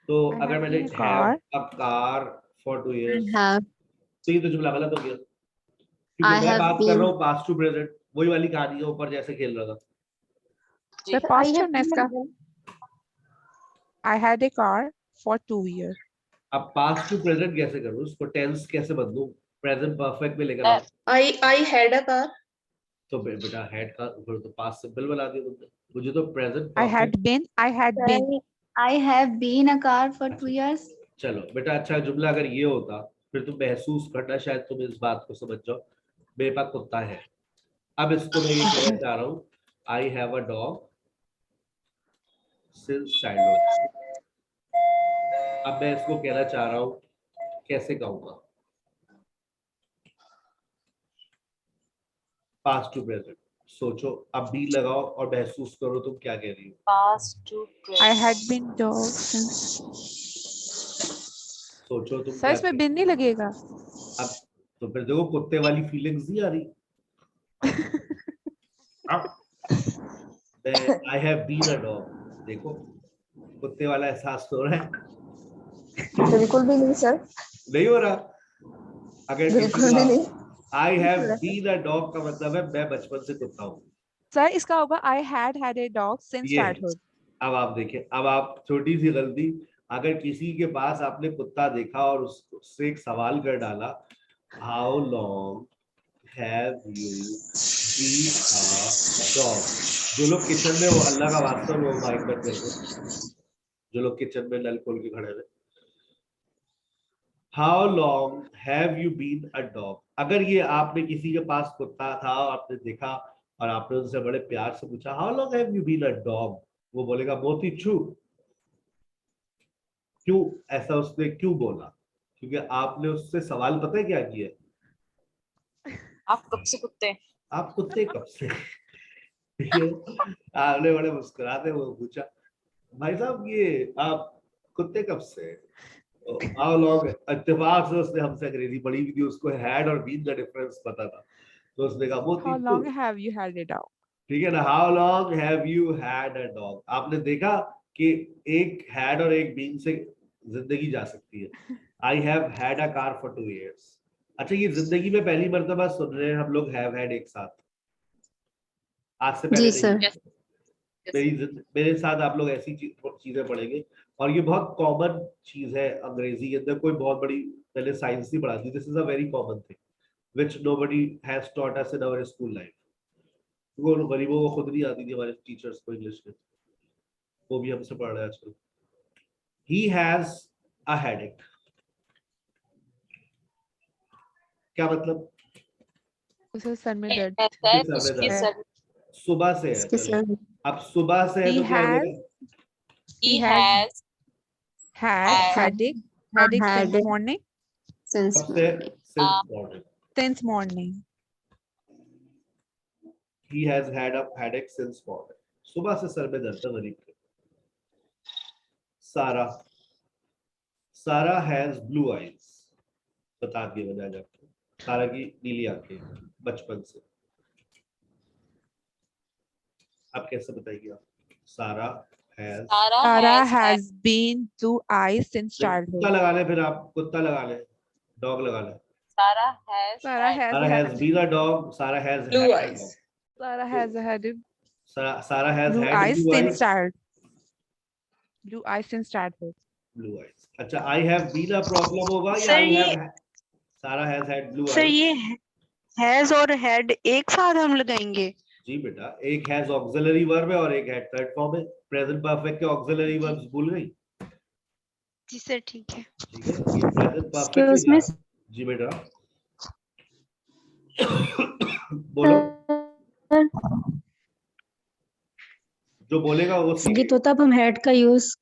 [SPEAKER 1] तो
[SPEAKER 3] I
[SPEAKER 1] अगर
[SPEAKER 3] have
[SPEAKER 1] मैंने
[SPEAKER 3] been a
[SPEAKER 1] have
[SPEAKER 3] car.
[SPEAKER 1] A car for 2 years,
[SPEAKER 2] have
[SPEAKER 1] तो ये तो जुमला गलत हो गया,
[SPEAKER 2] I
[SPEAKER 1] क्योंकि मैं
[SPEAKER 2] have
[SPEAKER 1] बात कर
[SPEAKER 2] been-
[SPEAKER 1] रहा हूँ पास्ट टू प्रेजेंट। वही वाली कहानी है, ऊपर जैसे खेल रहा था।
[SPEAKER 3] The past tense का. I had a car for 2 years.
[SPEAKER 1] अब पास्ट टू प्रेजेंट कैसे करूँ, उसको टेंस कैसे बदलूं, प्रेजेंट परफेक्ट में लेकर आओ।
[SPEAKER 5] I had a car.
[SPEAKER 1] तो बेटा हेड का फिर तो पास्ट सिंपल बना दिया तुमने, मुझे तो present
[SPEAKER 3] I had been. I had been.
[SPEAKER 7] I have been a car for 2 years.
[SPEAKER 1] चलो बेटा, अच्छा जुमला अगर ये होता फिर तुम महसूस करना, शायद तुम इस बात को समझ जाओ, मेरे पास कुत्ता है। अब इसको मैं ये कहना चाह रहा हूँ, I have a dog since childhood. अब मैं इसको कहना चाह रहा हूँ, कैसे कहूँगा? Past to present. सोचो, अब बी लगाओ और महसूस करो तुम क्या कह रही हो।
[SPEAKER 6] Past to
[SPEAKER 3] I had
[SPEAKER 6] present।
[SPEAKER 3] been dog since.
[SPEAKER 1] सोचो तुम
[SPEAKER 3] सर
[SPEAKER 1] क्या
[SPEAKER 3] इसमें
[SPEAKER 1] कह-
[SPEAKER 3] बिन नहीं लगेगा.
[SPEAKER 1] अब तो फिर देखो कुत्ते वाली फीलिंग्स नहीं आ रही। I have been a dog, देखो कुत्ते वाला एहसास हो रहा है।
[SPEAKER 7] बिल्कुल भी नहीं सर,
[SPEAKER 1] नहीं हो रहा। अगर
[SPEAKER 7] बिल्कुल भी नहीं।
[SPEAKER 1] I have been a dog का मतलब है मैं बचपन से कुत्ता हूँ।
[SPEAKER 3] सर इसका होगा I had had a dog since
[SPEAKER 1] ये है।
[SPEAKER 3] childhood.
[SPEAKER 1] अब आप देखें, अब आप छोटी सी गलती, अगर किसी के पास आपने कुत्ता देखा और उससे एक सवाल कर डाला, how long have you been a dog. जो लोग किचन में, वो अल्लाह का वास्ता वो माइक बंद कर दो, जो लोग किचन में नल खोल के खड़े हैं। How long have you been a dog. अगर ये आपने किसी के पास कुत्ता था, आपने देखा और आपने उनसे बड़े प्यार से पूछा how long have you been a dog, वो बोलेगा मोती चू। क्यों ऐसा उसने क्यों बोला? क्योंकि आपने उससे सवाल पता है क्या किया?
[SPEAKER 6] आप कब से कुत्ते?
[SPEAKER 1] आप कुत्ते कब से? ठीक है, आपने बड़े मुस्कुराते वो पूछा भाई साहब ये आप कुत्ते कब से? हाउ लॉन्ग, इत्तेफाक से उसने हमसे अंग्रेजी पढ़ी हुई थी, उसको हैड और बीन का डिफरेंस पता था, तो उसने कहा मोती
[SPEAKER 3] How
[SPEAKER 1] चू।
[SPEAKER 3] long have you had it out?
[SPEAKER 1] ठीक है ना, how long have you had a dog. आपने देखा कि एक हैड और एक बीन से जिंदगी जा सकती है। I have had a car for 2 years। अच्छा, ये जिंदगी में पहली मर्तबा सुन रहे हैं हम लोग हैव हैड एक साथ, आज से पहले
[SPEAKER 2] जी
[SPEAKER 1] नहीं।
[SPEAKER 2] सर।
[SPEAKER 1] मेरे साथ आप लोग ऐसी चीजें पढ़ेंगे, और ये बहुत कॉमन चीज है अंग्रेजी के अंदर, कोई बहुत बड़ी पहले साइंस नहीं पढ़ाती। This is a very common thing which nobody has taught us in our school life. वो गरीबों को खुद नहीं आती थी हमारे टीचर्स को इंग्लिश में, वो भी हमसे पढ़ रहे हैं आजकल। ही हैज अ हेडेक, क्या मतलब?
[SPEAKER 3] उसे सर में दर्द
[SPEAKER 6] कहता है
[SPEAKER 1] किसके सर में
[SPEAKER 6] उसके
[SPEAKER 1] दर्द?
[SPEAKER 6] सर
[SPEAKER 1] सुबह से है।
[SPEAKER 2] इसके
[SPEAKER 1] चलो,
[SPEAKER 2] सर
[SPEAKER 1] अब सुबह से है
[SPEAKER 3] He
[SPEAKER 1] तो क्या हो
[SPEAKER 3] has
[SPEAKER 1] जाएगा?
[SPEAKER 6] he
[SPEAKER 3] has
[SPEAKER 6] has
[SPEAKER 3] had
[SPEAKER 6] had
[SPEAKER 3] headache since
[SPEAKER 2] headache
[SPEAKER 3] morning.
[SPEAKER 2] since
[SPEAKER 1] कब से?
[SPEAKER 6] uh,
[SPEAKER 1] since morning।
[SPEAKER 3] Since morning.
[SPEAKER 1] He has had a headache since morning। सुबह से सर में दर्द है गरीब के। सारा, सारा हैज ब्लू आईज। बता दिए मैंने आज आपको, सारा की नीली आंखें बचपन से। आप कैसे बताइए? आप सारा has,
[SPEAKER 3] Tara
[SPEAKER 6] has had
[SPEAKER 3] has been blue eyes since
[SPEAKER 1] कुत्ता
[SPEAKER 3] childhood.
[SPEAKER 1] लगा ले, फिर आप कुत्ता लगा ले, डॉग लगा ले।
[SPEAKER 6] Sarah has
[SPEAKER 3] Sarah
[SPEAKER 6] had
[SPEAKER 3] has
[SPEAKER 1] Sarah has
[SPEAKER 3] had
[SPEAKER 1] been a dog, Sarah has
[SPEAKER 5] Blue
[SPEAKER 1] had a
[SPEAKER 5] eyes.
[SPEAKER 1] Dog.
[SPEAKER 3] Sarah has had
[SPEAKER 1] Sarah has
[SPEAKER 3] blue
[SPEAKER 1] had
[SPEAKER 3] eyes
[SPEAKER 1] blue
[SPEAKER 3] since
[SPEAKER 1] eyes.
[SPEAKER 3] child. Blue eyes since childhood.
[SPEAKER 1] Blue eyes. अच्छा, I have been a problem होगा या
[SPEAKER 4] sir
[SPEAKER 1] I
[SPEAKER 4] ये
[SPEAKER 1] have, Sarah has had blue
[SPEAKER 4] sir
[SPEAKER 1] eyes.
[SPEAKER 4] ये has और had एक साथ हम लगाएंगे?
[SPEAKER 1] जी बेटा, एक हैज ऑक्सिलरी वर्ब है और एक हैड थर्ड फॉर्म है। प्रेजेंट परफेक्ट के ऑक्सिलरी वर्ब्स भूल गई?
[SPEAKER 4] जी सर ठीक है।
[SPEAKER 1] ठीक है, ये प्रेजेंट परफेक्ट
[SPEAKER 2] Excuse
[SPEAKER 1] के
[SPEAKER 2] me,
[SPEAKER 1] जा। जी बेटा बोलो, जो बोलेगा वो
[SPEAKER 2] ये
[SPEAKER 1] सीखे।
[SPEAKER 2] तो तब हम हेड का यूज,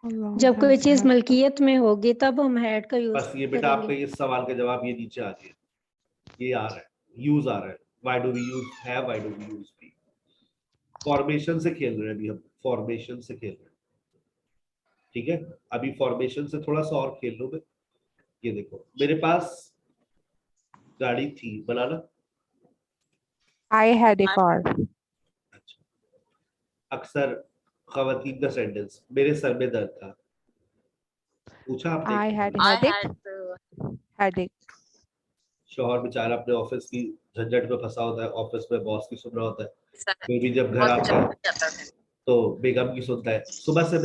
[SPEAKER 3] How long
[SPEAKER 2] जब कोई
[SPEAKER 3] has
[SPEAKER 2] चीज
[SPEAKER 3] had
[SPEAKER 2] मलकियत में होगी तब हम हेड का यूज
[SPEAKER 1] बस ये बेटा आपका
[SPEAKER 2] करेंगे।
[SPEAKER 1] इस सवाल का जवाब ये नीचे आ गया, ये आ रहा है, यूज आ रहा है। Why do we use have, why do we use be. Formation से खेल रहे हैं अभी हम, फॉर्मेशन से खेल रहे हैं। ठीक है, अभी फॉर्मेशन से थोड़ा सा और खेल लो। ये देखो, मेरे पास गाड़ी थी, बनाना।
[SPEAKER 3] I had a car.
[SPEAKER 1] अच्छा, अक्सर खवातीन का सेंटेंस, मेरे सर में दर्द था। पूछा आपने?
[SPEAKER 3] I had
[SPEAKER 6] I
[SPEAKER 3] headache.
[SPEAKER 6] had
[SPEAKER 3] Headache.
[SPEAKER 1] शौहर बेचारा अपने ऑफिस की झंझट में फंसा होता है, ऑफिस में बॉस की सुन रहा होता है,
[SPEAKER 6] सर
[SPEAKER 1] फिर भी जब घर
[SPEAKER 6] बहुत
[SPEAKER 1] आता है
[SPEAKER 6] जाता है।
[SPEAKER 1] तो बेगम की सुनता है। सुबह से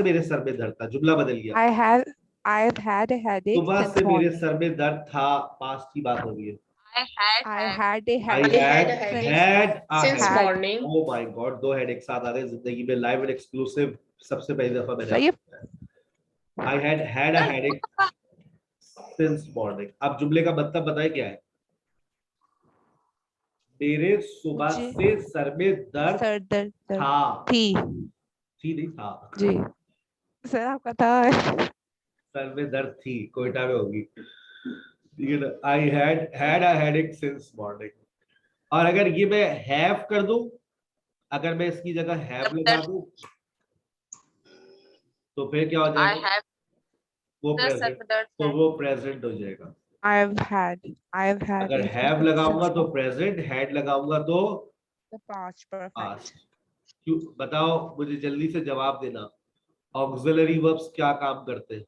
[SPEAKER 1] मेरे सर में दर्द था, जुमला बदल गया।
[SPEAKER 3] I've had a headache
[SPEAKER 1] सुबह
[SPEAKER 3] since
[SPEAKER 1] से मेरे
[SPEAKER 3] morning.
[SPEAKER 1] सर में दर्द था, पास्ट की बात हो रही है।
[SPEAKER 6] I had
[SPEAKER 3] I
[SPEAKER 6] had
[SPEAKER 3] had a
[SPEAKER 1] I
[SPEAKER 3] headache
[SPEAKER 1] had
[SPEAKER 5] a headache
[SPEAKER 1] had a
[SPEAKER 5] since
[SPEAKER 1] headache.
[SPEAKER 5] morning.
[SPEAKER 1] Oh my God, दो हेडेक साथ आ रहे हैं जिंदगी में, लाइव एंड एक्सक्लूसिव, सबसे पहली दफा मैंने
[SPEAKER 3] सही है।
[SPEAKER 1] आपको बताया। I had a headache since morning. अब जुमले का मतलब बताए क्या है? मेरे सुबह
[SPEAKER 3] मुझे
[SPEAKER 1] से सर में दर्द
[SPEAKER 3] सर दर्द
[SPEAKER 1] था।
[SPEAKER 3] थी।
[SPEAKER 1] थी नहीं था,
[SPEAKER 3] जी सर आपका था।
[SPEAKER 1] सर में दर्द थी, कोयटा में होगी। ठीक है ना, I had a headache since morning. और अगर ये मैं हैव कर दूं, अगर मैं इसकी जगह हैव लगा दूं तो फिर क्या हो
[SPEAKER 6] I
[SPEAKER 1] जाएगा?
[SPEAKER 6] have
[SPEAKER 1] वो
[SPEAKER 6] the सर
[SPEAKER 1] प्रेजेंट,
[SPEAKER 6] में दर्द
[SPEAKER 1] तो
[SPEAKER 6] है।
[SPEAKER 1] वो प्रेजेंट हो जाएगा।
[SPEAKER 3] I've had
[SPEAKER 1] अगर
[SPEAKER 3] a
[SPEAKER 1] हैव
[SPEAKER 3] headache
[SPEAKER 1] लगाऊंगा
[SPEAKER 3] since
[SPEAKER 1] तो
[SPEAKER 3] morning.
[SPEAKER 1] प्रेजेंट, हैड लगाऊंगा तो
[SPEAKER 3] The past perfect.
[SPEAKER 1] पास्ट। क्यों बताओ, मुझे जल्दी से जवाब देना। ऑक्सिलरी वर्ब्स क्या काम करते हैं?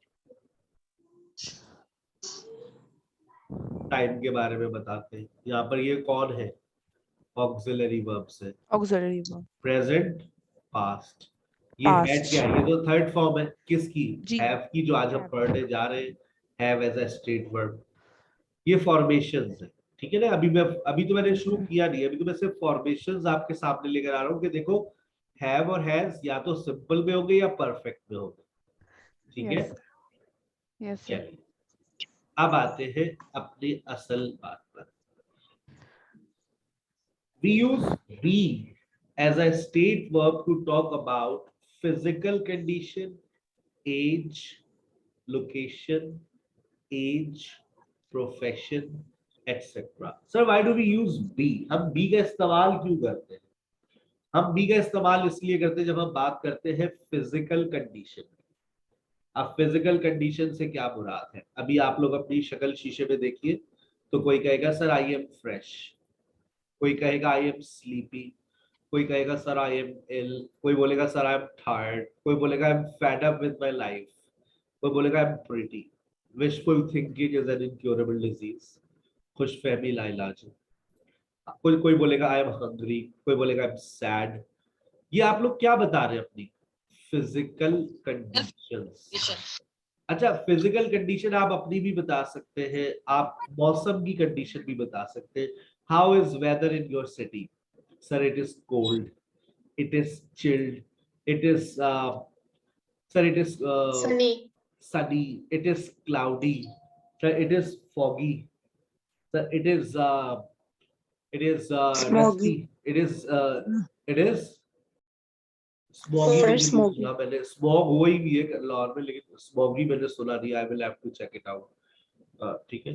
[SPEAKER 1] टाइम के बारे में बताते हैं। यहाँ पर ये कौन है? ऑक्सिलरी वर्ब्स है,
[SPEAKER 3] Auxiliary verb.
[SPEAKER 1] Present, past. ये
[SPEAKER 3] Past.
[SPEAKER 1] हैड क्या है? ये तो थर्ड फॉर्म है किसकी?
[SPEAKER 3] जी।
[SPEAKER 1] हैव की, जो आज हम
[SPEAKER 3] Have.
[SPEAKER 1] पढ़ने जा रहे हैं, have as a state verb. ये फॉर्मेशंस है, ठीक है ना। अभी तो मैंने शुरू किया नहीं, अभी तो मैं सिर्फ फॉर्मेशंस आपके सामने लेकर आ रहा हूँ कि देखो हैव और हैज या तो सिंपल में होंगे या परफेक्ट में होंगे। ठीक है,
[SPEAKER 3] Yes. Yes, sir.
[SPEAKER 1] चलिए, अब आते हैं अपनी असल बात पर। We use be as a state verb to talk about physical condition, age, location, age, profession, etc. Sir, why do we use be? हम be का इस्तेमाल क्यों करते हैं? हम be का इस्तेमाल इसलिए करते हैं जब हम बात करते हैं फिजिकल कंडीशन। अब फिजिकल कंडीशन से क्या मुराद है? अभी आप लोग अपनी शक्ल शीशे में देखिए, तो कोई कहेगा सर आई एम फ्रेश, कोई कहेगा आई एम स्लीपी, कोई कहेगा सर आई एम इल, कोई बोलेगा सर आई एम टायर्ड, कोई बोलेगा I am fed up with my life, कोई बोलेगा I am pretty. Wishful thinking is an incurable disease, खुशफहमी लाइलाज है। कोई बोलेगा आई एम हंग्री, कोई बोलेगा आई एम सैड। ये आप लोग क्या बता रहे हैं? अपनी फिजिकल कंडीशंस। अच्छा, फिजिकल कंडीशन आप अपनी भी बता सकते हैं, आप मौसम की कंडीशन भी बता सकते हैं। How is whether in your city? Sir it is cold, it is chilled, it is sir it is sunny, it is cloudy, sir it is foggy, sir it is
[SPEAKER 3] Smoggy.
[SPEAKER 1] dusty, it is smoggy।
[SPEAKER 5] Sir,
[SPEAKER 1] मैंने
[SPEAKER 5] smoggy।
[SPEAKER 1] सुना, मैंने smog हुआ ही भी है लाहौर में, लेकिन smoggy मैंने सुना नहीं। I will have to check it out। ठीक है।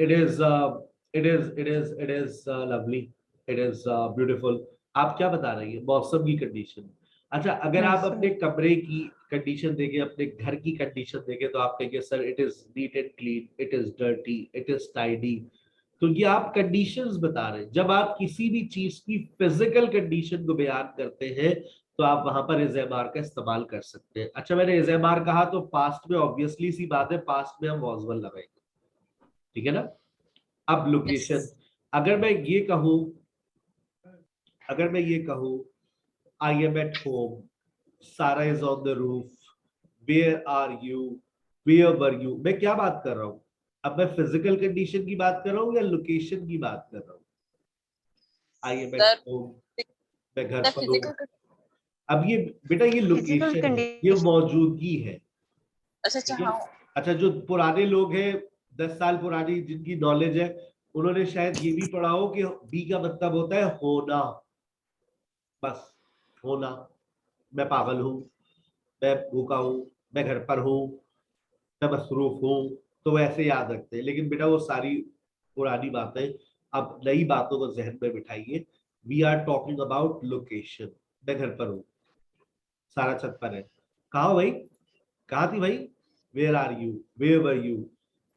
[SPEAKER 1] it is lovely, it is beautiful। आप क्या बता रही है? मौसम की कंडीशन। अच्छा, अगर आप
[SPEAKER 3] मौसम।
[SPEAKER 1] अपने कमरे की कंडीशन देखें, अपने घर की कंडीशन देखें, तो आप कहेंगे sir it is neat and clean, it is dirty, it is tidy. तो ये आप कंडीशंस बता रहे हैं। जब आप किसी भी चीज की फिजिकल कंडीशन को बयान करते हैं, तो आप वहां पर इज एम आर का इस्तेमाल कर सकते हैं। अच्छा, मैंने इज एम आर कहा तो पास्ट में ऑब्वियसली सी बात है, पास्ट में हम वाज वन लगाएंगे, ठीक है ना। अब लोकेशन, अगर मैं ये कहूं I am at home, Sara is on the roof, where are you, where were you, मैं क्या बात कर रहा हूं? अब मैं फिजिकल कंडीशन की बात कर रहा हूं या लोकेशन की बात कर रहा हूं? आई एम एट होम, मैं घर पर हूं। अब ये बेटा ये लोकेशन है, ये मौजूदगी है। अच्छा, जो पुराने लोग हैं 10 साल पुरानी जिनकी नॉलेज है, उन्होंने शायद ये भी पढ़ा हो कि बी का मतलब होता है होना, बस होना। मैं पागल हूं, मैं भूखा हूं, मैं घर पर हूं, मैं मसरूफ हूं, तो वैसे याद रखते हैं। लेकिन बेटा वो सारी पुरानी बातें, अब नई बातों को जहन में बिठाइए। We are talking about location. मैं घर पर हूं, सारा छत पर है। कहा भाई? कहा थी भाई? Where are you, where were you?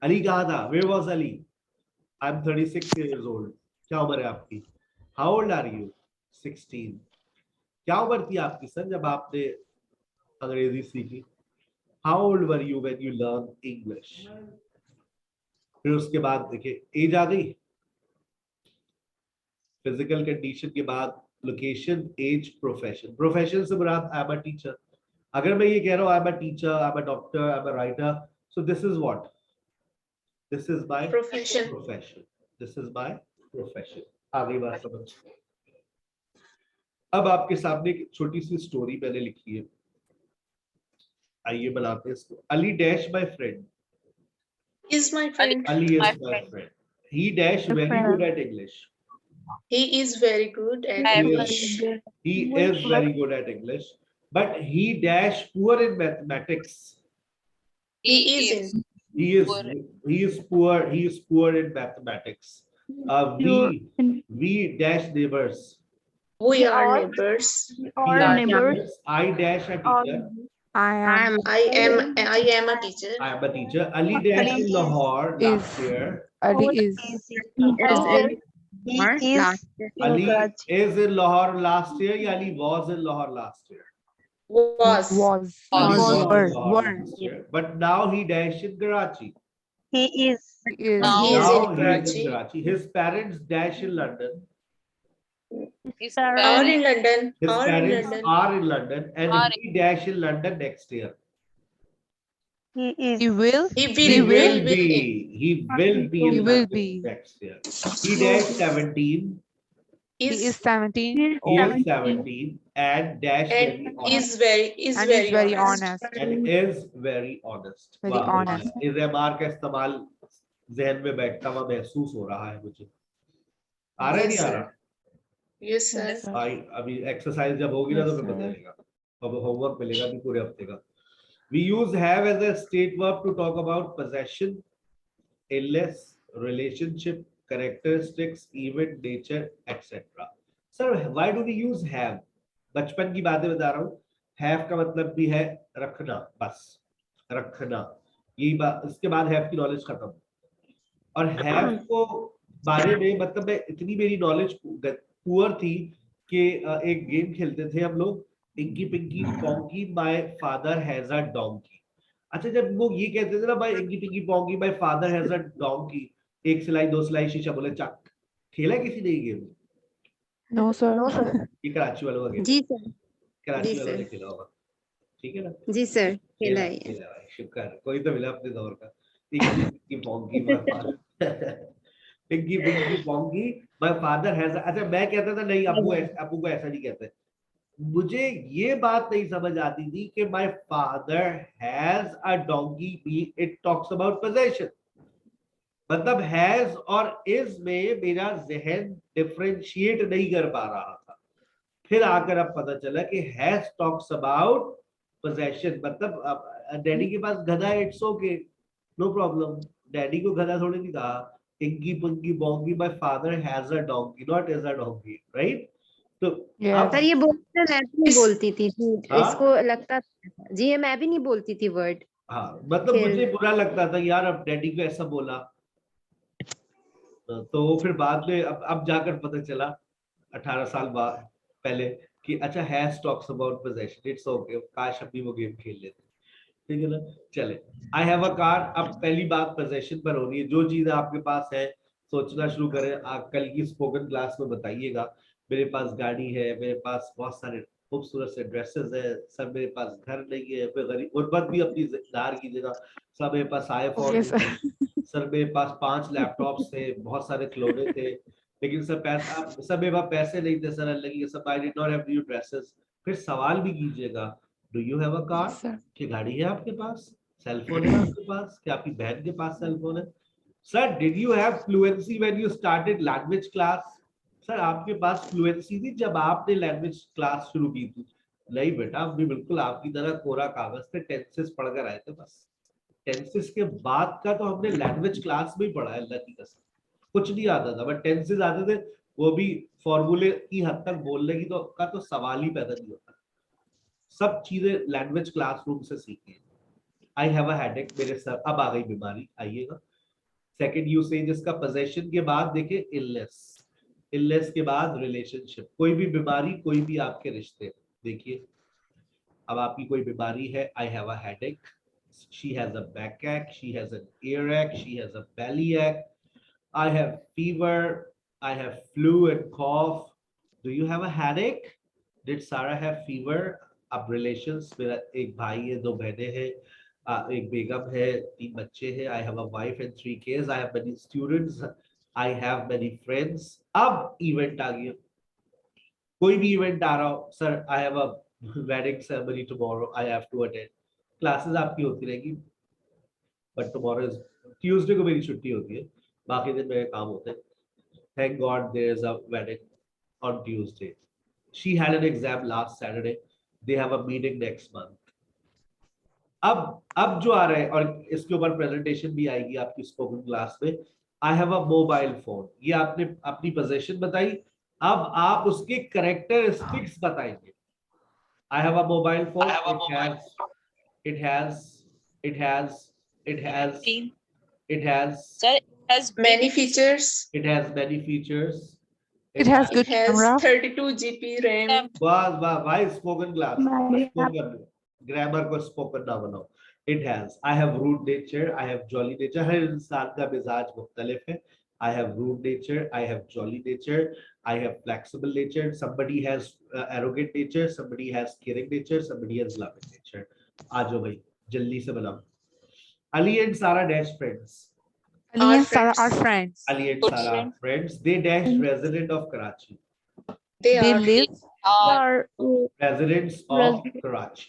[SPEAKER 1] Ali कहा था? Where was Ali? I am 36 years old। क्या उम्र है आपकी? How old are you? 16। क्या उम्र थी आपकी सर जब आपने अंग्रेजी सीखी? How old were you when you learn English? फिर उसके बाद देखिए एज आ गई, फिजिकल कंडीशन के बाद लोकेशन, एज, प्रोफेशन। प्रोफेशन से मुराद आई एम अ टीचर। अगर मैं ये कह रहा हूँ I am a teacher, I am a doctor, I am a writer, so this is what? This is my
[SPEAKER 5] Profession।
[SPEAKER 1] Profession, this is my profession. आगे बात समझ। अब आपके सामने एक छोटी सी स्टोरी मैंने लिखी है, आइए बनाते हैं इसको। Ali dash my friend,
[SPEAKER 5] Is my friend।
[SPEAKER 1] Ali is my friend. He dash very good at English.
[SPEAKER 5] He is very good at English।
[SPEAKER 1] He is very good at English, but he dash poor in mathematics.
[SPEAKER 5] He is in।
[SPEAKER 1] He is poor in mathematics. We dash neighbors.
[SPEAKER 5] We are neighbors।
[SPEAKER 1] We are neighbors. I dash a teacher.
[SPEAKER 3] I am
[SPEAKER 5] I am a teacher।
[SPEAKER 1] I am a teacher. Ali dash in Lahore last year.
[SPEAKER 3] Ali is
[SPEAKER 1] Ali is in Lahore last year. या Ali was in Lahore last year?
[SPEAKER 5] Was।
[SPEAKER 1] Ali was in
[SPEAKER 3] were
[SPEAKER 1] Lahore last year. But now he dash in Karachi.
[SPEAKER 3] is
[SPEAKER 5] He is
[SPEAKER 1] Now
[SPEAKER 5] in
[SPEAKER 1] he is in
[SPEAKER 5] Karachi।
[SPEAKER 1] Karachi. His parents dash in London.
[SPEAKER 5] Are in London।
[SPEAKER 1] His
[SPEAKER 5] Are in
[SPEAKER 1] parents
[SPEAKER 5] London।
[SPEAKER 1] are in London, and he dash in London next year.
[SPEAKER 3] he will
[SPEAKER 5] He
[SPEAKER 1] He
[SPEAKER 5] will
[SPEAKER 1] will
[SPEAKER 5] be।
[SPEAKER 1] be. He will be in
[SPEAKER 3] He will
[SPEAKER 1] London
[SPEAKER 3] be.
[SPEAKER 1] next year. He dash 17.
[SPEAKER 3] He is
[SPEAKER 5] is
[SPEAKER 3] 17
[SPEAKER 1] He
[SPEAKER 3] old
[SPEAKER 1] is 17 and dash very
[SPEAKER 5] and
[SPEAKER 1] honest.
[SPEAKER 5] is
[SPEAKER 3] and is very
[SPEAKER 5] honest.
[SPEAKER 3] honest.
[SPEAKER 1] And is very honest.
[SPEAKER 3] Very
[SPEAKER 1] वाह, बढ़िया।
[SPEAKER 3] honest.
[SPEAKER 1] इस MR का इस्तेमाल जहन में बैठता हुआ महसूस हो रहा है मुझे। आ रहा है नहीं
[SPEAKER 5] Yes,
[SPEAKER 1] आ
[SPEAKER 5] sir.
[SPEAKER 1] रहा?
[SPEAKER 5] Yes, sir.
[SPEAKER 3] Yes, sir.
[SPEAKER 1] आई अभी एक्सरसाइज जब होगी ना तो
[SPEAKER 3] Yes,
[SPEAKER 1] फिर पता
[SPEAKER 3] sir.
[SPEAKER 1] चलेगा। अब होमवर्क मिलेगा भी पूरे हफ्ते का। We use have as a state verb to talk about possession, illness, relationship, characteristics, event, nature, etc. Sir, why do we use have? बचपन की बातें बता रहा हूँ। Have का मतलब भी है रखना, बस रखना। यही बात, इसके बाद have की नॉलेज खत्म। और have को बारे में मतलब मैं इतनी मेरी नॉलेज पुअर थी कि एक गेम खेलते थे हम लोग, inky pinky ponky my father has a donkey. अच्छा, जब वो ये कहते थे ना भाई inky pinky ponky my father has a donkey, एक सिलाई दो सिलाई शीशा बोले चक। खेला किसी ने ये गेम?
[SPEAKER 3] No, sir.
[SPEAKER 1] ये कराची वालों का गेम,
[SPEAKER 2] जी सर,
[SPEAKER 1] कराची
[SPEAKER 2] जी
[SPEAKER 1] वालों ने
[SPEAKER 2] सर।
[SPEAKER 1] खेला होगा, ठीक है ना?
[SPEAKER 2] जी सर, खेला है।
[SPEAKER 1] खेला भाई, शुक्र है कोई तो मिला अपने दौर का। Inky pinky ponky my father pinky pinky ponky my father has, अच्छा मैं कहता था नहीं, अबू को ऐसा नहीं कहते। मुझे ये बात नहीं समझ आती थी कि my father has a donkey B it talks about possession. मतलब हैज और इज में मेरा जहन डिफरेंशिएट नहीं कर पा रहा था। फिर आकर अब पता चला कि हैज टॉक्स अबाउट पोजेशन, मतलब डैडी के पास गधा है, it's okay, no problem. Daddy को गधा थोड़ी नहीं कहा। Inky pinky ponky my father has a donkey, not is a donkey, right? तो
[SPEAKER 3] Yes.
[SPEAKER 2] सर ये बोलते मैं भी नहीं बोलती थी जी,
[SPEAKER 1] हाँ?
[SPEAKER 2] इसको लगता था जी, ये मैं भी नहीं बोलती थी वर्ड।
[SPEAKER 1] हाँ, मतलब
[SPEAKER 2] खेल।
[SPEAKER 1] मुझे बुरा लगता था यार, अब डैडी को ऐसा बोला। तो फिर बाद में अब जाकर पता चला 18 साल बाद पहले कि अच्छा has talks about possession, it's okay. काश अभी वो गेम खेल लेते, ठीक है ना? चले, आई हैव अ कार। अब पहली बात पोजेशन पर हो रही है। जो चीज आपके पास है सोचना शुरू करें। आप कल की स्पोकन क्लास में बताइएगा, मेरे पास गाड़ी है, मेरे पास बहुत सारे खूबसूरत से ड्रेसेस है, सब मेरे पास घर नहीं है, फिर गरीब गुर्बत भी अपनी दार की जगह, सब मेरे पास आईफोन
[SPEAKER 3] Yes, sir.
[SPEAKER 1] सर मेरे पास 5 लैपटॉप्स थे, बहुत सारे खिलौने थे, लेकिन सर पैसा, सब मेरे पास पैसे नहीं थे सर, अल्लाह की कसम, I did not have new dresses. फिर सवाल भी कीजिएगा, do you have a car?
[SPEAKER 3] Yes, sir.
[SPEAKER 1] कि गाड़ी है आपके पास, सेल फोन है आपके पास, क्या आपकी बहन के पास सेल फोन है? Sir did you have fluency when you started language class? Sir आपके पास फ्लुएंसी थी जब आपने लैंग्वेज क्लास शुरू की थी? नहीं बेटा, हम भी बिल्कुल आपकी तरह कोरा कागज पे टेंसेस पढ़कर आए थे बस। टेंसेस के बाद का तो हमने लैंग्वेज क्लास में ही पढ़ा है, अल्लाह की कसम। कुछ नहीं आता था, बट टेंसेस आते थे, वो भी फॉर्मूले की हद तक बोलने की तो सवाल ही पैदा नहीं होता। सब चीजें लैंग्वेज क्लासरूम से सीखी। आई हैव अ हेडेक, मेरे सर, अब आ गई बीमारी, आइएगा। सेकंड यूसेज इसका पोजेशन के बाद देखिए इलनेस, इलनेस के बाद रिलेशनशिप। कोई भी बीमारी, कोई भी आपके रिश्ते, देखिए अब आपकी कोई बीमारी है, आई have a headache, she has a backache, she has an earache, she has a bellyache, I have fever, I have flu and cough. Do you have a headache? Did Sarah have fever? अब relations, मेरा एक भाई है, 2 बहनें हैं, एक बेगम है, 3 बच्चे हैं, I have a wife and 3 kids, I have many students, I have many friends. अब event आ गया, कोई भी इवेंट आ रहा हो, sir I have a wedding ceremony tomorrow, I have to attend. Classes आपकी होती रहेगी, बट टुमारो इज ट्यूसडे को मेरी छुट्टी होती है, बाकी दिन मेरे काम होते हैं। Thank God there is a wedding on Tuesday. She had an exam last Saturday, they have a meeting next month. अब जो आ रहा है, और इसके ऊपर प्रेजेंटेशन भी आएगी आपकी स्पोकन क्लास में। आई हैव अ मोबाइल फोन, ये आपने अपनी पोजीशन बताई, अब आप उसके कैरेक्टरिस्टिक्स बताएंगे। I have a mobile phone. It has
[SPEAKER 6] Sir, it has
[SPEAKER 5] Many features.
[SPEAKER 1] many features.
[SPEAKER 3] It has
[SPEAKER 5] It
[SPEAKER 3] good
[SPEAKER 5] has
[SPEAKER 3] camera.
[SPEAKER 5] 32 GB RAM.
[SPEAKER 1] Why spoken class? Spoken grammar को spoken ना बनाओ। It has. I have rude nature. I have jolly nature. हर इंसान का मिजाज मुख्तलिफ है। I have rude nature. I have jolly nature. I have flexible nature. Somebody has arrogant nature. Somebody has caring nature. Somebody has loving nature. आ जाओ भाई, जल्दी से बनाओ। Ali and Sarah dash friends.
[SPEAKER 3] Ali and Sarah are
[SPEAKER 5] friends.
[SPEAKER 3] friends.
[SPEAKER 1] Ali and
[SPEAKER 6] Good
[SPEAKER 1] Sarah are
[SPEAKER 6] friend.
[SPEAKER 1] friends. They dash resident of Karachi.
[SPEAKER 5] They
[SPEAKER 3] They
[SPEAKER 5] are.
[SPEAKER 3] live
[SPEAKER 6] Are
[SPEAKER 1] residents of Karachi.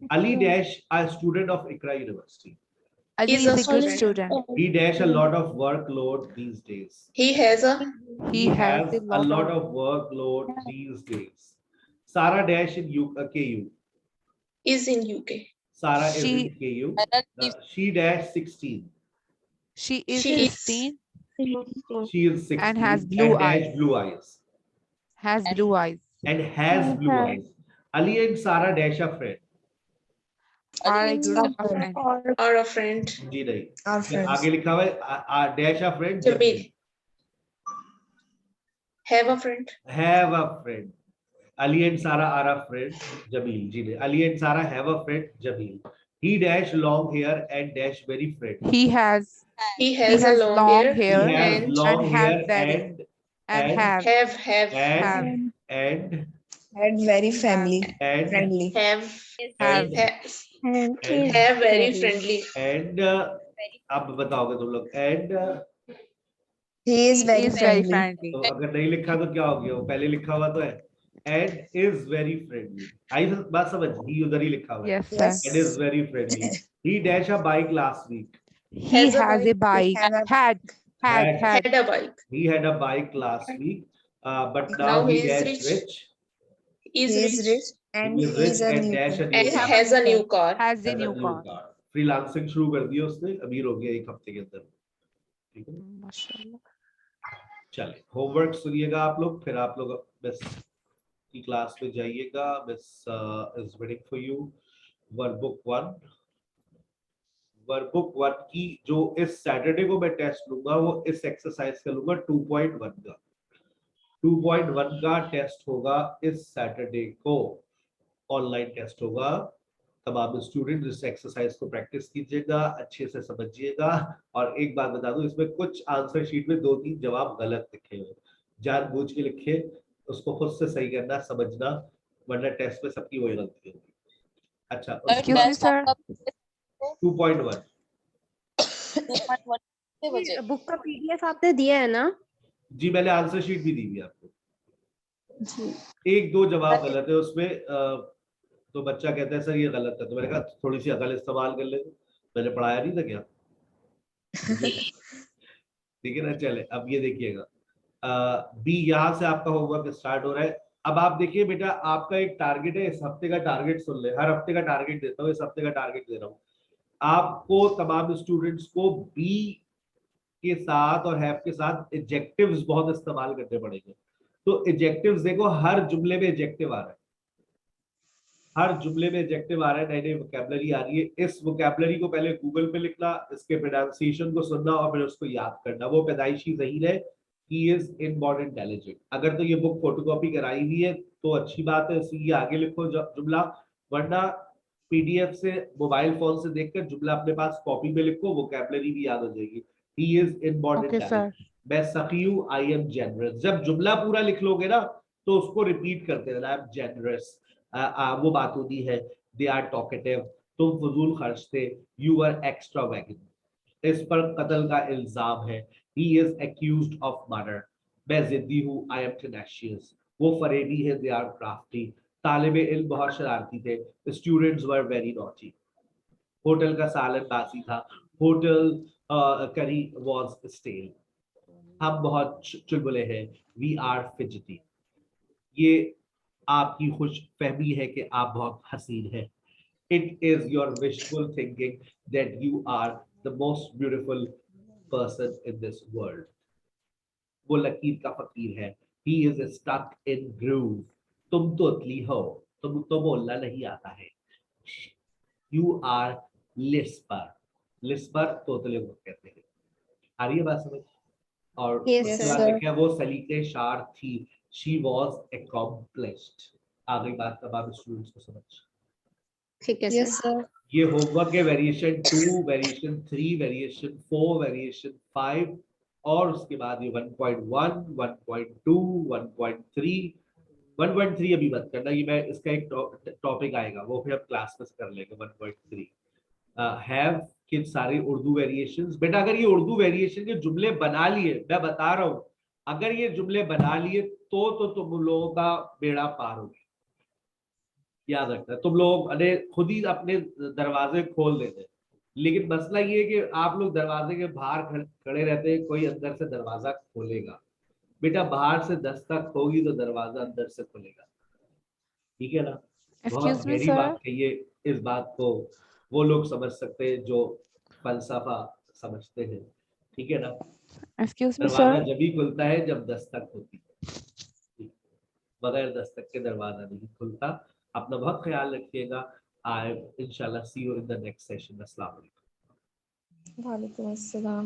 [SPEAKER 1] Ali Dash, a student of Ikra University.
[SPEAKER 3] Ali
[SPEAKER 5] He's
[SPEAKER 3] is
[SPEAKER 5] a
[SPEAKER 3] a good
[SPEAKER 5] student.
[SPEAKER 3] student.
[SPEAKER 1] He dash a lot of workload these days.
[SPEAKER 5] He has a
[SPEAKER 3] He has
[SPEAKER 1] a lot of workload these days. Sarah dash in KU.
[SPEAKER 5] is in UK.
[SPEAKER 1] Sarah is
[SPEAKER 3] She-
[SPEAKER 1] in KU.
[SPEAKER 6] Sarah is-
[SPEAKER 1] She dash 16.
[SPEAKER 3] She is
[SPEAKER 5] She is-
[SPEAKER 3] 15,
[SPEAKER 1] She is 16
[SPEAKER 3] And has blue
[SPEAKER 1] dash
[SPEAKER 3] eyes.
[SPEAKER 1] blue eyes.
[SPEAKER 3] has blue eyes.
[SPEAKER 1] And has blue eyes. Ali and Sarah dash a friend.
[SPEAKER 3] Are a good friend.
[SPEAKER 5] Are a friend.
[SPEAKER 1] जी नहीं.
[SPEAKER 7] Our friends.
[SPEAKER 1] आगे लिखा हुआ है dash a friend.
[SPEAKER 5] Jamil. Have a friend.
[SPEAKER 1] Have a friend. Ali and Sarah are a friend. Jamil. जी नहीं. Ali and Sarah have a friend. Jamil. He dash long hair and dash very friend.
[SPEAKER 3] He has
[SPEAKER 5] He has a
[SPEAKER 3] has
[SPEAKER 5] long,
[SPEAKER 3] long
[SPEAKER 5] hair,
[SPEAKER 3] hair
[SPEAKER 1] He has
[SPEAKER 5] and
[SPEAKER 1] long
[SPEAKER 3] and have
[SPEAKER 1] hair
[SPEAKER 3] very-
[SPEAKER 1] and
[SPEAKER 3] and
[SPEAKER 1] And-
[SPEAKER 3] have
[SPEAKER 1] and and
[SPEAKER 7] And very family
[SPEAKER 1] and
[SPEAKER 7] friendly.
[SPEAKER 5] have
[SPEAKER 3] have
[SPEAKER 5] have very friendly.
[SPEAKER 1] and अब बताओगे तुम लोग and
[SPEAKER 7] He is very
[SPEAKER 3] is very
[SPEAKER 7] friendly.
[SPEAKER 3] friendly.
[SPEAKER 1] तो अगर नहीं लिखा तो क्या हो गया वो पहले लिखा हुआ तो है and is very friendly आई बात समझ ही उधर ही लिखा हुआ है
[SPEAKER 3] Yes, sir.
[SPEAKER 1] and is very friendly he dash a bike last week
[SPEAKER 3] He
[SPEAKER 5] Has a
[SPEAKER 3] has a bike.
[SPEAKER 7] Have a-
[SPEAKER 3] Had
[SPEAKER 1] Had.
[SPEAKER 5] Had a bike.
[SPEAKER 1] he had a bike last week but now
[SPEAKER 5] Now
[SPEAKER 1] he
[SPEAKER 5] he is
[SPEAKER 1] dash
[SPEAKER 5] rich.
[SPEAKER 1] rich
[SPEAKER 5] Is
[SPEAKER 7] He is
[SPEAKER 5] rich
[SPEAKER 7] rich and
[SPEAKER 1] he
[SPEAKER 7] he
[SPEAKER 1] is rich
[SPEAKER 7] is a
[SPEAKER 1] and
[SPEAKER 7] new
[SPEAKER 1] dash a new
[SPEAKER 5] and
[SPEAKER 1] car.
[SPEAKER 5] has a new car.
[SPEAKER 3] has a
[SPEAKER 1] Has
[SPEAKER 3] new car.
[SPEAKER 1] Freelancing शुरू कर दी उसने अमीर हो गया एक हफ्ते के अंदर ठीक है
[SPEAKER 3] Mashallah.
[SPEAKER 1] चलिए होमवर्क सुनिएगा आप लोग फिर आप लोग मिस की क्लास में जाइएगा miss is waiting for you workbook 1 workbook 1 की जो इस सैटरडे को मैं टेस्ट लूंगा वो इस एक्सरसाइज का लूंगा 2.1 का 2.1 का टेस्ट होगा इस सैटरडे को ऑनलाइन टेस्ट होगा तमाम स्टूडेंट इस एक्सरसाइज को प्रैक्टिस कीजिएगा अच्छे से समझिएगा और एक बात बता दूं इसमें कुछ आंसर शीट में 2-3 जवाब गलत लिखे हुए जानबूझ के लिखे उसको खुद से सही करना समझना वरना टेस्ट में सबकी वही गलती होगी अच्छा
[SPEAKER 3] Excuse me, sir.
[SPEAKER 1] 2.1
[SPEAKER 6] कितने बजे
[SPEAKER 2] बुक का PDF आपने दिया है ना?
[SPEAKER 1] जी मैंने आंसर शीट भी दी हुई है आपको एक दो जवाब गलत है उसमें तो बच्चा कहता है सर ये गलत है तो मैंने कहा थोड़ी सी अकल इस्तेमाल कर ले मैंने पढ़ाया नहीं था क्या ठीक है ना चले अब ये देखिएगा बी यहाँ से आपका होमवर्क स्टार्ट हो रहा है अब आप देखिए बेटा आपका एक टारगेट है इस हफ्ते का टारगेट सुन ले हर हफ्ते का टारगेट देता हूँ इस हफ्ते का टारगेट दे रहा हूँ आपको तमाम स्टूडेंट्स को बी के साथ और हैव के साथ एडजेक्टिव्स बहुत इस्तेमाल करने पड़ेंगे तो एडजेक्टिव्स देखो हर जुमले में एडजेक्टिव आ रहा है हर जुमले में एडजेक्टिव आ रहा है नई नई वोकैबुलरी आ रही है इस वोकैबुलरी को पहले गूगल पे लिखना इसके प्रोनाउंसिएशन को सुनना और फिर उसको याद करना वो पैदाइशी ज़हीन है ही इज इनबॉर्न इंटेलिजेंट अगर तो ये बुक फोटोकॉपी कराई हुई है तो अच्छी बात है ये आगे लिखो जुमला वरना पीडीएफ से मोबाइल फोन से देखकर जुमला अपने पास कॉपी में लिखो वोकैबुलरी भी याद हो जाएगी ही इज इनबॉर्न इंटेलिजेंट मैं सखी हूँ आई एम जेनरस जब जुमला पूरा लिख लोगे ना तो उसको रिपीट करते रहना आई एम जेनरस वो बात होती है दे आर टॉकेटिव तुम फजूल खर्च थे यू आर एक्स्ट्रावैगेंट इस पर कत्ल का इल्जाम है he is accused of murder मैं जिद्दी हूँ I am tenacious वो फरेबी है they are crafty तालिबे इल्म बहुत शरारती थे students were very naughty hotel का सालन बासी था होटल करी was stale हम बहुत चुलबुले हैं we are fidgety ये आपकी खुश फहमी है कि आप बहुत हसीन हैं it is your wishful thinking that you are the most beautiful person in this world वो लकीर का फकीर है he is stuck in groove तुम तो अतली हो तुम तो बोलना नहीं आता है you are lisper तोतले को कहते हैं आ रही है बात समझ और क्या वो सलीके शार थी she was accomplished आ गई बात तमाम स्टूडेंट्स को समझ
[SPEAKER 2] ठीक है सर
[SPEAKER 1] ये होमवर्क है वेरिएशन 2 वेरिएशन 3 वेरिएशन 4 वेरिएशन 5 और उसके बाद ये 1.1 1.2 1.3 अभी मत करना ये मैं इसका एक टॉपिक आएगा वो फिर हम क्लास में कर लेंगे 1.3 हैव के सारे उर्दू वेरिएशंस बेटा अगर ये उर्दू वेरिएशन के जुमले बना लिए मैं बता रहा हूँ अगर ये जुमले बना लिए तो तुम लोगों का बेड़ा पार हो गया। याद रखना, तुम लोग अरे खुद ही अपने दरवाजे खोल देते हैं, लेकिन मसला ये है कि आप लोग दरवाजे के बाहर खड़े रहते हैं, कोई अंदर से दरवाजा खोलेगा। बेटा बाहर से दस्तक होगी तो दरवाजा अंदर से खुलेगा, ठीक है ना। बहुत
[SPEAKER 3] Excuse me,
[SPEAKER 1] गहरी
[SPEAKER 3] sir.
[SPEAKER 1] बात कहिए, इस बात को वो लोग समझ सकते हैं जो फलसफा समझते हैं, ठीक है ना।
[SPEAKER 3] Excuse me,
[SPEAKER 1] दरवाजा
[SPEAKER 3] sir.
[SPEAKER 1] जब ही खुलता है जब दस्तक होती है, बगैर दस्तक के दरवाजा नहीं खुलता। अपना बहुत ख्याल रखिएगा। आई इंशाल्लाह see you in the next session. अस्सलाम वालेकुम।
[SPEAKER 7] वालेकुम अस्सलाम।